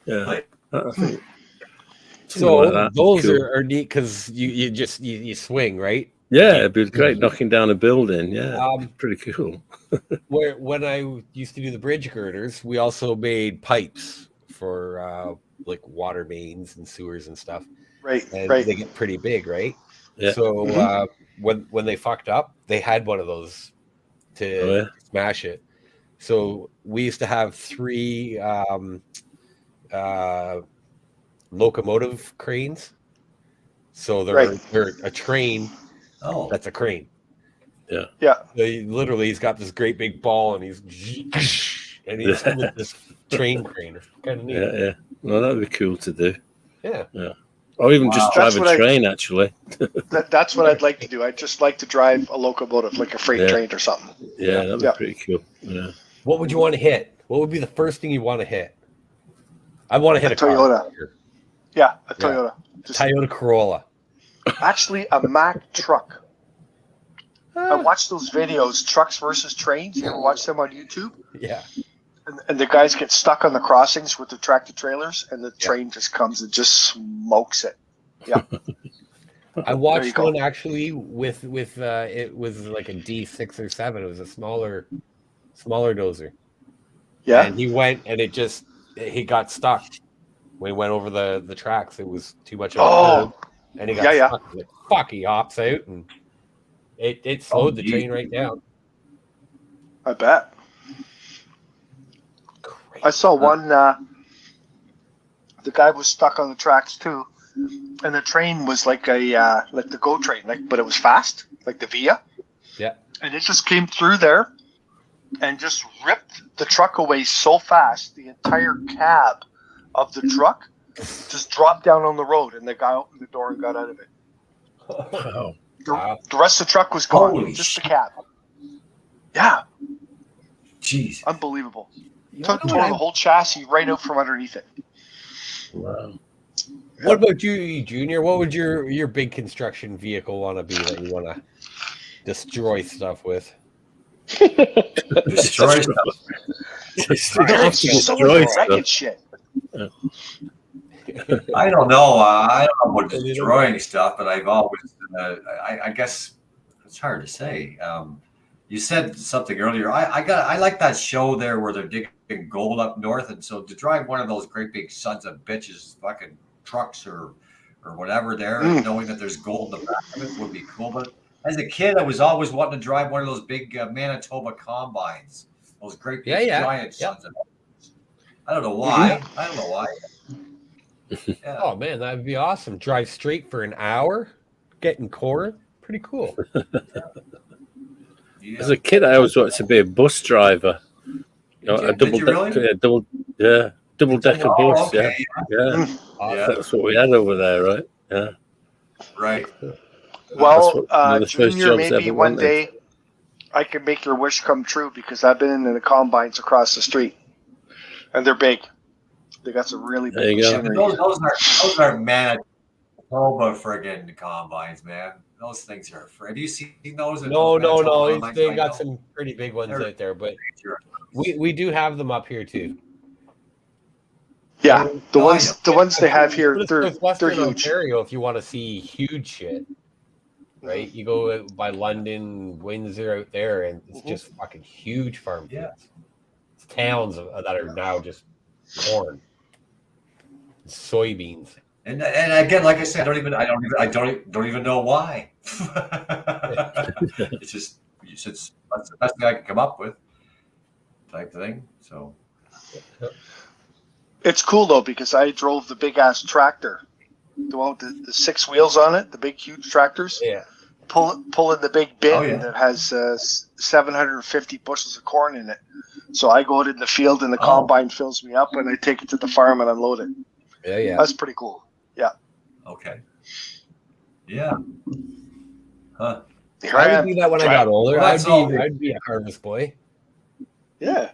yeah. I think. So like those cool. are neat because you swing, right? Yeah, it'd be great knocking down a building. Yeah, pretty cool. When I used to do the bridge girders, we also made pipes for like water mains and sewers and stuff. Right, and right. They get pretty big, right? Yeah. So when they fucked up, they had one of those to smash it. So we used to have 3 locomotive cranes. So they're a train. Oh, That's a crane. Yeah. Yeah. So he's got this great big ball, and he's with this train crane. It's kind of neat. Yeah. Well, that would be cool to do. Yeah. Or even just drive a train, actually. That's what I'd like to do. I'd just like to drive a locomotive, like a freight train or something. Yeah, that'd be pretty cool. Yeah. What would you want to hit? What would be the first thing you want to hit? I want to hit a Toyota. Car. Yeah, a Toyota. Toyota Corolla. Actually, a Mack truck. I watched those videos, trucks versus trains. You ever watch them on YouTube? Yeah. And the guys get stuck on the crossings with the tractor trailers, and the train just comes and just smokes it. Yeah. I watched one actually with it was like a D6 or 7. It was a smaller dozer. Yeah. And he went, and he got stuck when he went over the tracks. It was too much of a curve, and he got stuck. Like, fuck, he hops out, and it slowed the train right down. I bet. Crazy. I saw one. The guy was stuck on the tracks too, and the train was like the GO train, but it was fast, like the Via. Yeah. And it just came through there, and just ripped the truck away so fast. The entire cab of the truck just dropped down on the road, and the guy opened the door and got out of it. Wow. The rest of the truck was gone. Holy just the cab. Yeah. Jeez. Unbelievable. Tore the whole chassis right out from underneath it. Wow. What about you, Junior? What would your big construction vehicle want to be that you want to destroy stuff with? Destroy stuff. Destroy stuff. Shit. I don't know. I don't know about destroying stuff, but I've always, I guess it's hard to say. You said something earlier. I like that show there where they're digging gold up north, and so to drive one of those great big sons of bitches, fucking trucks or whatever there, knowing that there's gold in the back of it would be cool. But as a kid, I was always wanting to drive one of those big Manitoba combines, those great big giant sons of bitches. I don't know why. I don't know why. Yeah. Oh man, that would be awesome. Drive straight for an hour, getting corn. Pretty cool. Yeah. As a kid, I always wanted to be a bus driver. A double decker bus. Okay. Yeah. That's what we had over there, right? Yeah. Right. Well, Junior, maybe one day I can make your wish come true, because I've been in the combines across the street, and they're big. They got some really big machinery. Those are Manitoba friggin' combines, man. Those things are. Have you seen those? No. They got some pretty big ones out there, but we do have them up here too. Yeah, the ones they have here, they're Western huge. Ontario, if you want to see huge shit, right? You go by London, Windsor out there, and it's just fucking huge farm fields. Yeah. It's towns that are now just corn, soybeans. And again, like I said, I don't even know why. It's just that's the best thing I can come up with, type thing. So it's cool though, because I drove the big ass tractor, the one with the 6 wheels on it, the big huge tractors. Yeah. Pulling the big bin that has 750 bushels of corn in it. So I go out in the field, and the combine fills me up, and I take it to the farm and unload it. Yeah. That's pretty cool. Yeah. Okay. Yeah. Huh. I would do that when I got older. I'd be a harvest boy. Yeah.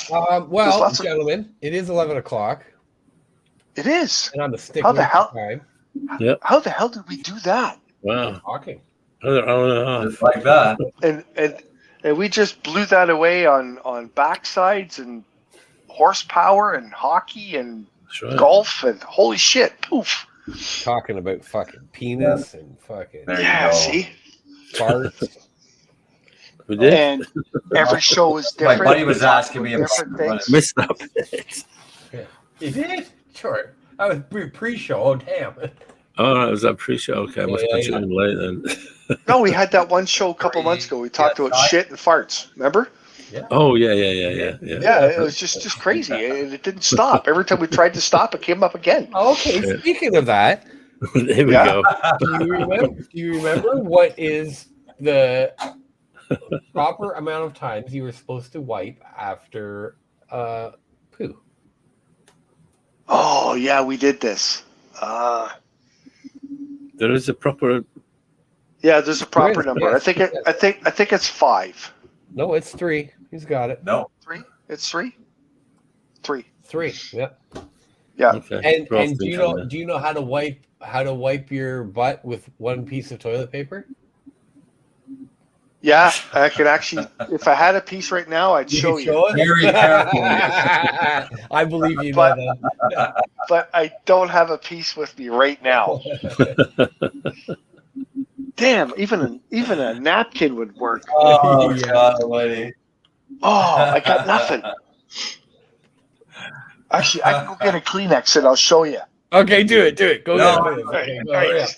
Well, gentlemen, it is 11 o'clock. It is. And I'm a stick. How the hell? Yep. How the hell did we do that? Wow. Talking. Just like that. And we just blew that away on backsides and horsepower and hockey and golf and holy shit, poof. Talking about fucking penis and fucking see? farts. We did. And every show is different. My buddy was asking me about different things. Missed that bit. You did? Sure. I was pre-show. Oh, damn. Oh, was that pre-show? Okay, I must have tuned late then. No, we had that one show a couple months ago. We talked about shit and farts. Remember? Yeah. Oh yeah. Yeah, it was just crazy. It didn't stop. Every time we tried to stop, it came up again. Okay, speaking of that, there we go. Do you remember what is the proper amount of times you were supposed to wipe after poo? Oh yeah, we did this. There is a proper. Yeah, there's a proper number. Yes. I think it's 5. No, it's 3. He's got it. No, 3. It's 3. 3. 3. Yep. Yeah. Okay. And do you know how to wipe your butt with one piece of toilet paper? Yeah, I could actually. If I had a piece right now, I'd show you. Very carefully. I believe you know that. But I don't have a piece with me right now. Damn, even a napkin would work. Oh, God, lady. Oh, I got nothing. Actually, I can go get a Kleenex and I'll show you. Okay, do it. Go No, ahead. right.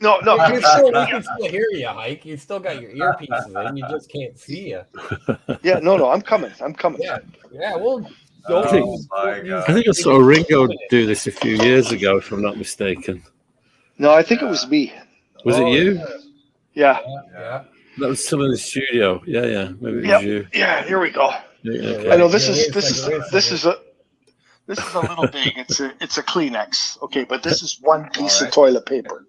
No. We can still hear you, Hike. You still got your earpieces in. You just can't see you. Yeah, no. I'm coming. Yeah. Well, I think I saw Ringo do this a few years ago, if I'm not mistaken. No, I think it was me. Was it you? Yeah. That was still in the studio. Yeah. Maybe it was you. Yeah. Here we go. Yeah, okay. I know this is a little big. It's a Kleenex. Okay, but this is one piece of toilet paper,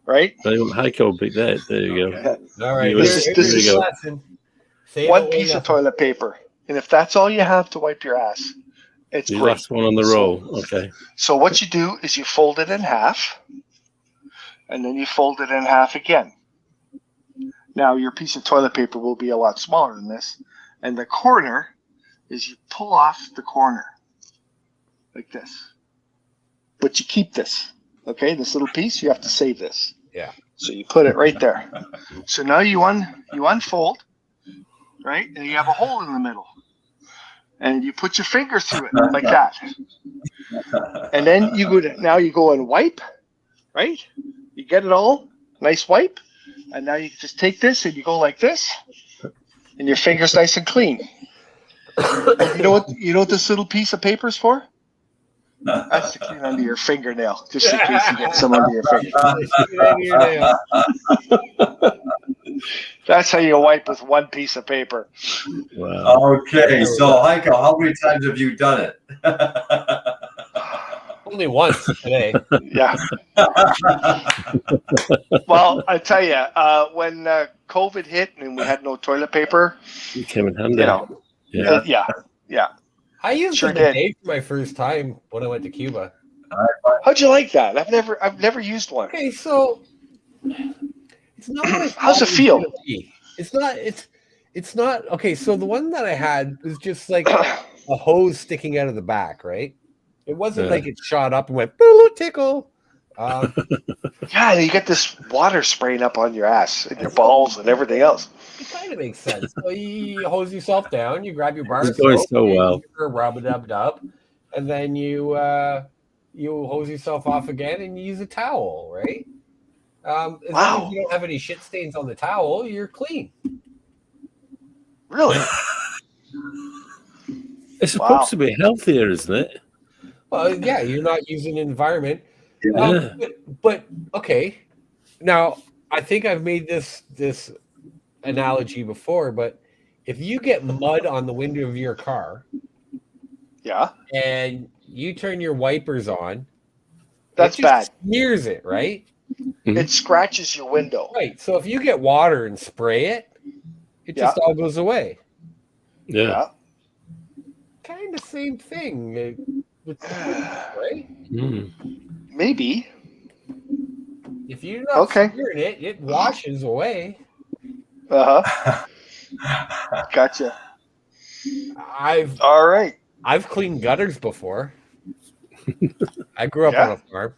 right? Heiko, big there. There you go. Okay. All right. This is one piece of toilet paper, and if that's all you have to wipe your ass, it's the great. last one on the roll. Okay. So what you do is you fold it in half, and then you fold it in half again. Now your piece of toilet paper will be a lot smaller than this, and the corner is you pull off the corner. Like this. But you keep this. Okay, this little piece, you have to save this. Yeah. So you put it right there. So now you unfold, right? And you have a hole in the middle. And you put your finger through it like that. And then you go and wipe, right? You get it all, nice wipe. And now you just take this and you go like this. And your finger's nice and clean. And you know what this little piece of paper is for? That's to clean under your fingernail, just in case you get some under your fingernail. That's how you wipe with one piece of paper. Wow. Okay, so Heiko, how many times have you done it? Only once today. Yeah. Well, I tell you, when COVID hit and we had no toilet paper, it came in handy. Yeah. I used it a day for my first time when I went to Cuba. How'd you like that? I've never used one. Okay, so it's not. How's it feel? It's not. Okay, so the one that I had was just like a hose sticking out of the back, right? It wasn't like it shot up and went tickle. Yeah, you get this water spraying up on your ass and your balls and everything else. It kind of makes sense. So you hose yourself down, you grab your bar It's going so well. Rub-a-dub-dub, and then you hose yourself off again and you use a towel, right? As long as you don't have any shit stains on the towel, you're clean. Really? It's supposed to be healthier, isn't it? Well, yeah, you're not using an environment. Yeah. But okay. Now, I think I've made this analogy before, but if you get mud on the window of your car, and you turn your wipers on, that's bad. Smears it, right? It scratches your window. Right. So if you get water and spray it, it just all goes away. Yeah. Kind of same thing. Right? Maybe. If you're not smearing it, it washes away. Gotcha. I've cleaned gutters before. I grew up on a farm.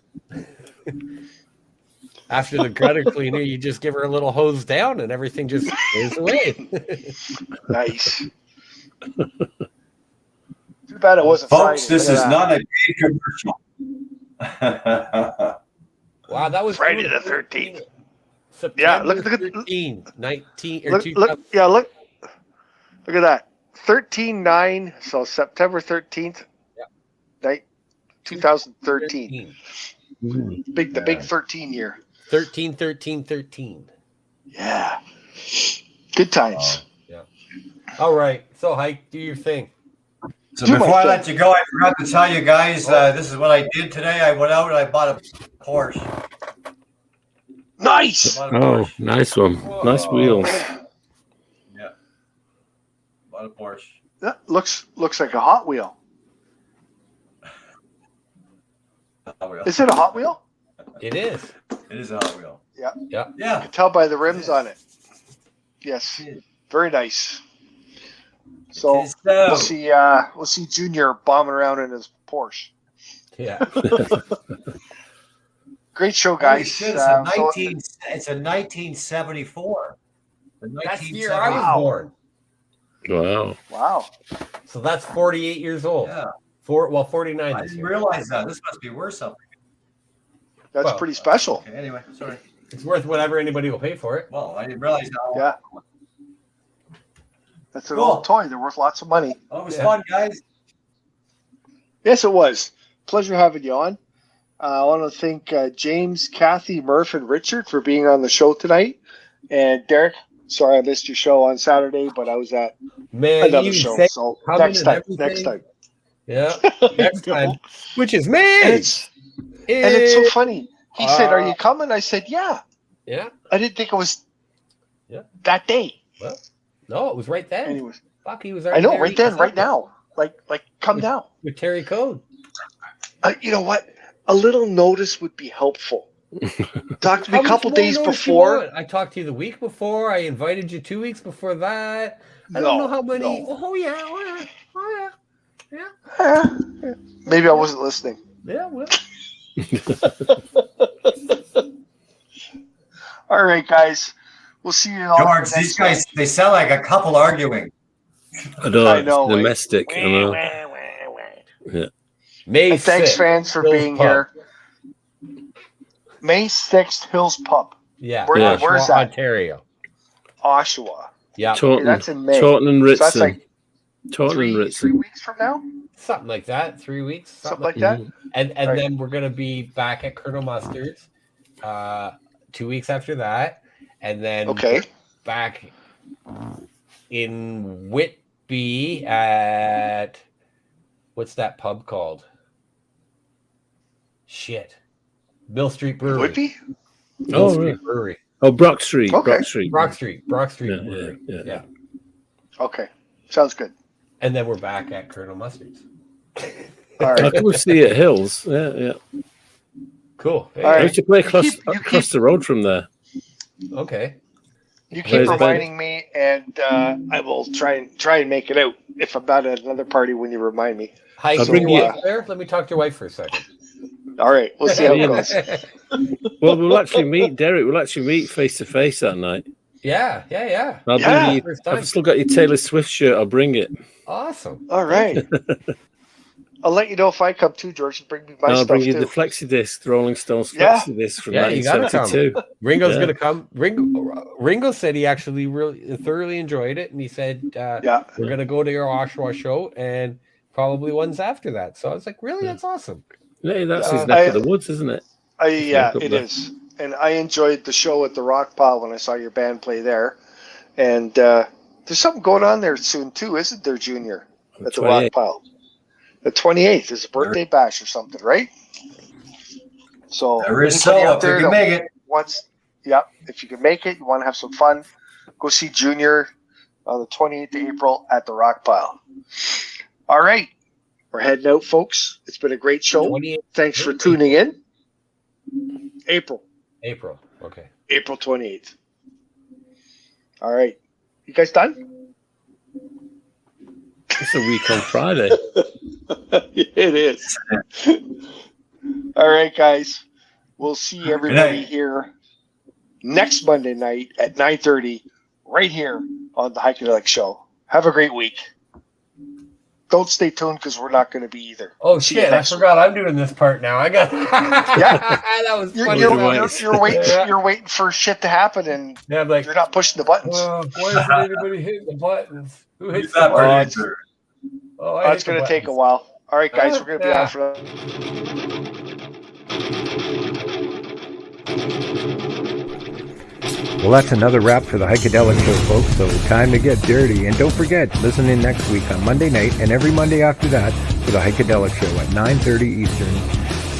After the gutter cleaner, you just give her a little hose down and everything just goes away. Nice. Too bad it wasn't Folks, Friday. this is not a gay commercial. Wow, that was Friday the 13th. September Yeah, look at 13, 19 or look, 2000. look at that. 13/9, so September 13th, night 2013. The big 13 year. 13. Yeah. Good times. Yeah. All right. So, Hike, do your thing. So before I let you go, I forgot to tell you guys, this is what I did today. I went out and I bought a Porsche. Nice. Oh, nice one. Whoa. Nice wheels. Yeah. Bought a Porsche. That looks like a Hot Wheel. Is it a Hot Wheel? It is. It is a Hot Wheel. Yeah. Yeah. You can tell by the rims on it. Yes. Very nice. So we'll see Junior bombing around in his Porsche. Yeah. Great show, guys. Shit, it's a 1974. That's the year I was born. Wow. So that's 48 years old. Yeah. 49 I this didn't year. realize that. This must be worth something. That's pretty special. Okay, anyway, sorry. It's worth whatever anybody will pay for it. Well, I didn't realize that. Yeah. That's an old toy. They're worth lots of money. Oh, it was fun, guys. Yes, it was. Pleasure having you on. I want to thank James, Kathy, Murph, and Richard for being on the show tonight. And Derek, sorry I missed your show on Saturday, but I was at another show. So next time. Yeah, next time. Which is me. And it's so funny. He said, "Are you coming?" I said, "Yeah." Yeah. I didn't think it was that day. Well, no, it was right then. Anyways. Fuck, he was I know, right then, right now. Like come down. With Terry Code. You know what? A little notice would be helpful. Talk to me a couple days before. I talked to you the week before. I invited you 2 weeks before that. I don't know how many. No. Oh, yeah. Yeah. Maybe I wasn't listening. Yeah, well. All right, guys. We'll see you all. George, these guys, they sound like a couple arguing. I know. Domestic. I know. Yeah. And thanks, fans, for being here. May 6th, Hills Pub. Yeah. Where's that? Ontario. Oshawa. Yeah. Okay, that's in May. Taunton and Ritson. So that's like Taunton and Ritson. 3 weeks from now? Something like that. 3 weeks. Something like that. And then we're going to be back at Colonel Mustard's 2 weeks after that. And then back in Whitby at, what's that pub called? Shit. Mill Street Brewery. Whitby? Mill Street Brewery. Oh, Brock Street. Okay. Brock Street. Brock Street Brewery. Yeah. Okay. Sounds good. And then we're back at Colonel Mustard's. All right. I can see it at Hills. Yeah. Cool. Hey, I used to play across the road from there. Okay. You keep reminding me, and I will try and make it out if I'm not at another party when you remind me. Hi, I'll bring you there. Let me talk to your wife for a second. All right, we'll see how it goes. Well, we'll actually meet Derek. We'll actually meet face to face that night. Yeah. I'll bring you. I've still got your Taylor Swift shirt. I'll bring it. Awesome. All right. I'll let you know if I come too, George. And bring me my stuff I'll bring you too. the Flexi Disc, the Rolling Stones Flexi Disc from 1972. Ringo's going to come. Ringo said he actually really thoroughly enjoyed it, and he said, "We're going to go to your Oshawa show, and probably ones after that." So I was like, "Really? That's awesome." Yeah, that's his neck of the woods, isn't it? It is. And I enjoyed the show at the Rock Pile when I saw your band play there. And there's something going on there soon too, isn't there, Junior? At the Rock Pile. The 28th is a birthday bash or something, right? So there is so if you can make it. If you can make it, you want to have some fun, go see Junior on the 28th of April at the Rock Pile. All right. We're heading out, folks. It's been a great show. Thanks for tuning in. April. Okay. April 28th. All right. You guys done? It's a week on Friday. It is. All right, guys. We'll see everybody here next Monday night at 9:30 right here on the Heikadelic Show. Have a great week. don't stay tuned because we're not going to be either. Oh shit! I forgot I'm doing this part now. I got. That was funny. You're waiting for shit to happen, and you're not pushing the buttons. Why isn't anybody hitting the buttons? Who hits that buttons? It's going to take a while. All right, guys, we're going to be on for. Well, that's another wrap for the Heikadelic Show, folks, so time to get dirty. And don't forget, listen in next week on Monday night and every Monday after that for the Heikadelic Show at 9:30 Eastern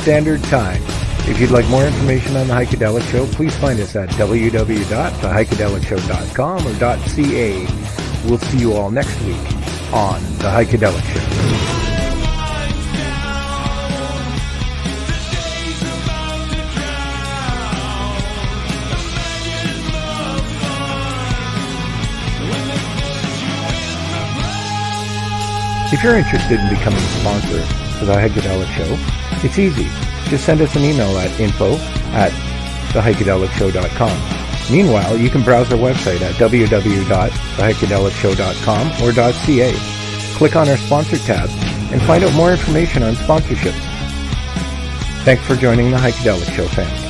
Standard Time. If you'd like more information on the Heikadelic Show, please find us at www.theheikedelicshow.com or .ca. We'll see you all next week on the Heikadelic Show. If you're interested in becoming a sponsor for the Heikadelic Show, it's easy. Just send us an email at info@theheikedelicshow.com. Meanwhile, you can browse our website at www.theheikedelicshow.com or .ca. Click on our sponsor tab and find out more information on sponsorships. Thanks for joining the Heikadelic Show family.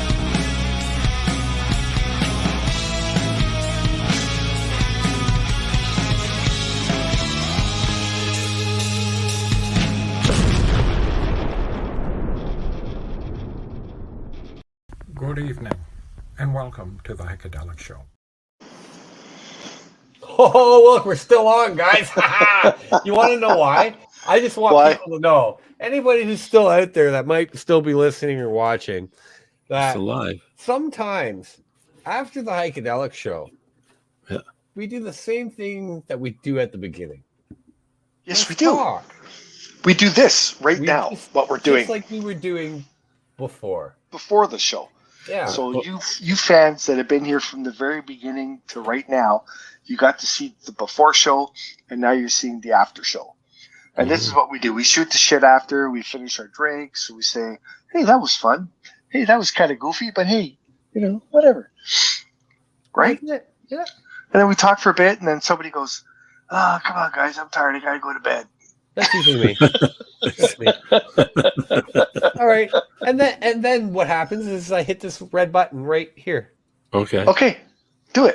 Good evening, and welcome to the Heikadelic Show. Oh, look, we're still on, guys. You want to know why? I just want people to know. Anybody who's still out there that might still be listening or watching, that sometimes after the Heikadelic Show, we do the same thing that we do at the beginning. Yes, we do. We do this now, what we're doing. Just like we were doing before. Before the show. Yeah. So you fans that have been here from the very beginning to right now, you got to see the before show, and now you're seeing the after show. And this is what we do. We shoot the shit after. We finish our drinks. We say, hey, that was fun. Hey, that was kind of goofy, but hey, whatever. Right? Yeah. And then we talk for a bit, and then somebody goes, come on, guys, I'm tired. I got to go to bed. That's usually me. All right. And then what happens is I hit this red button right here. Okay. Okay. Do it.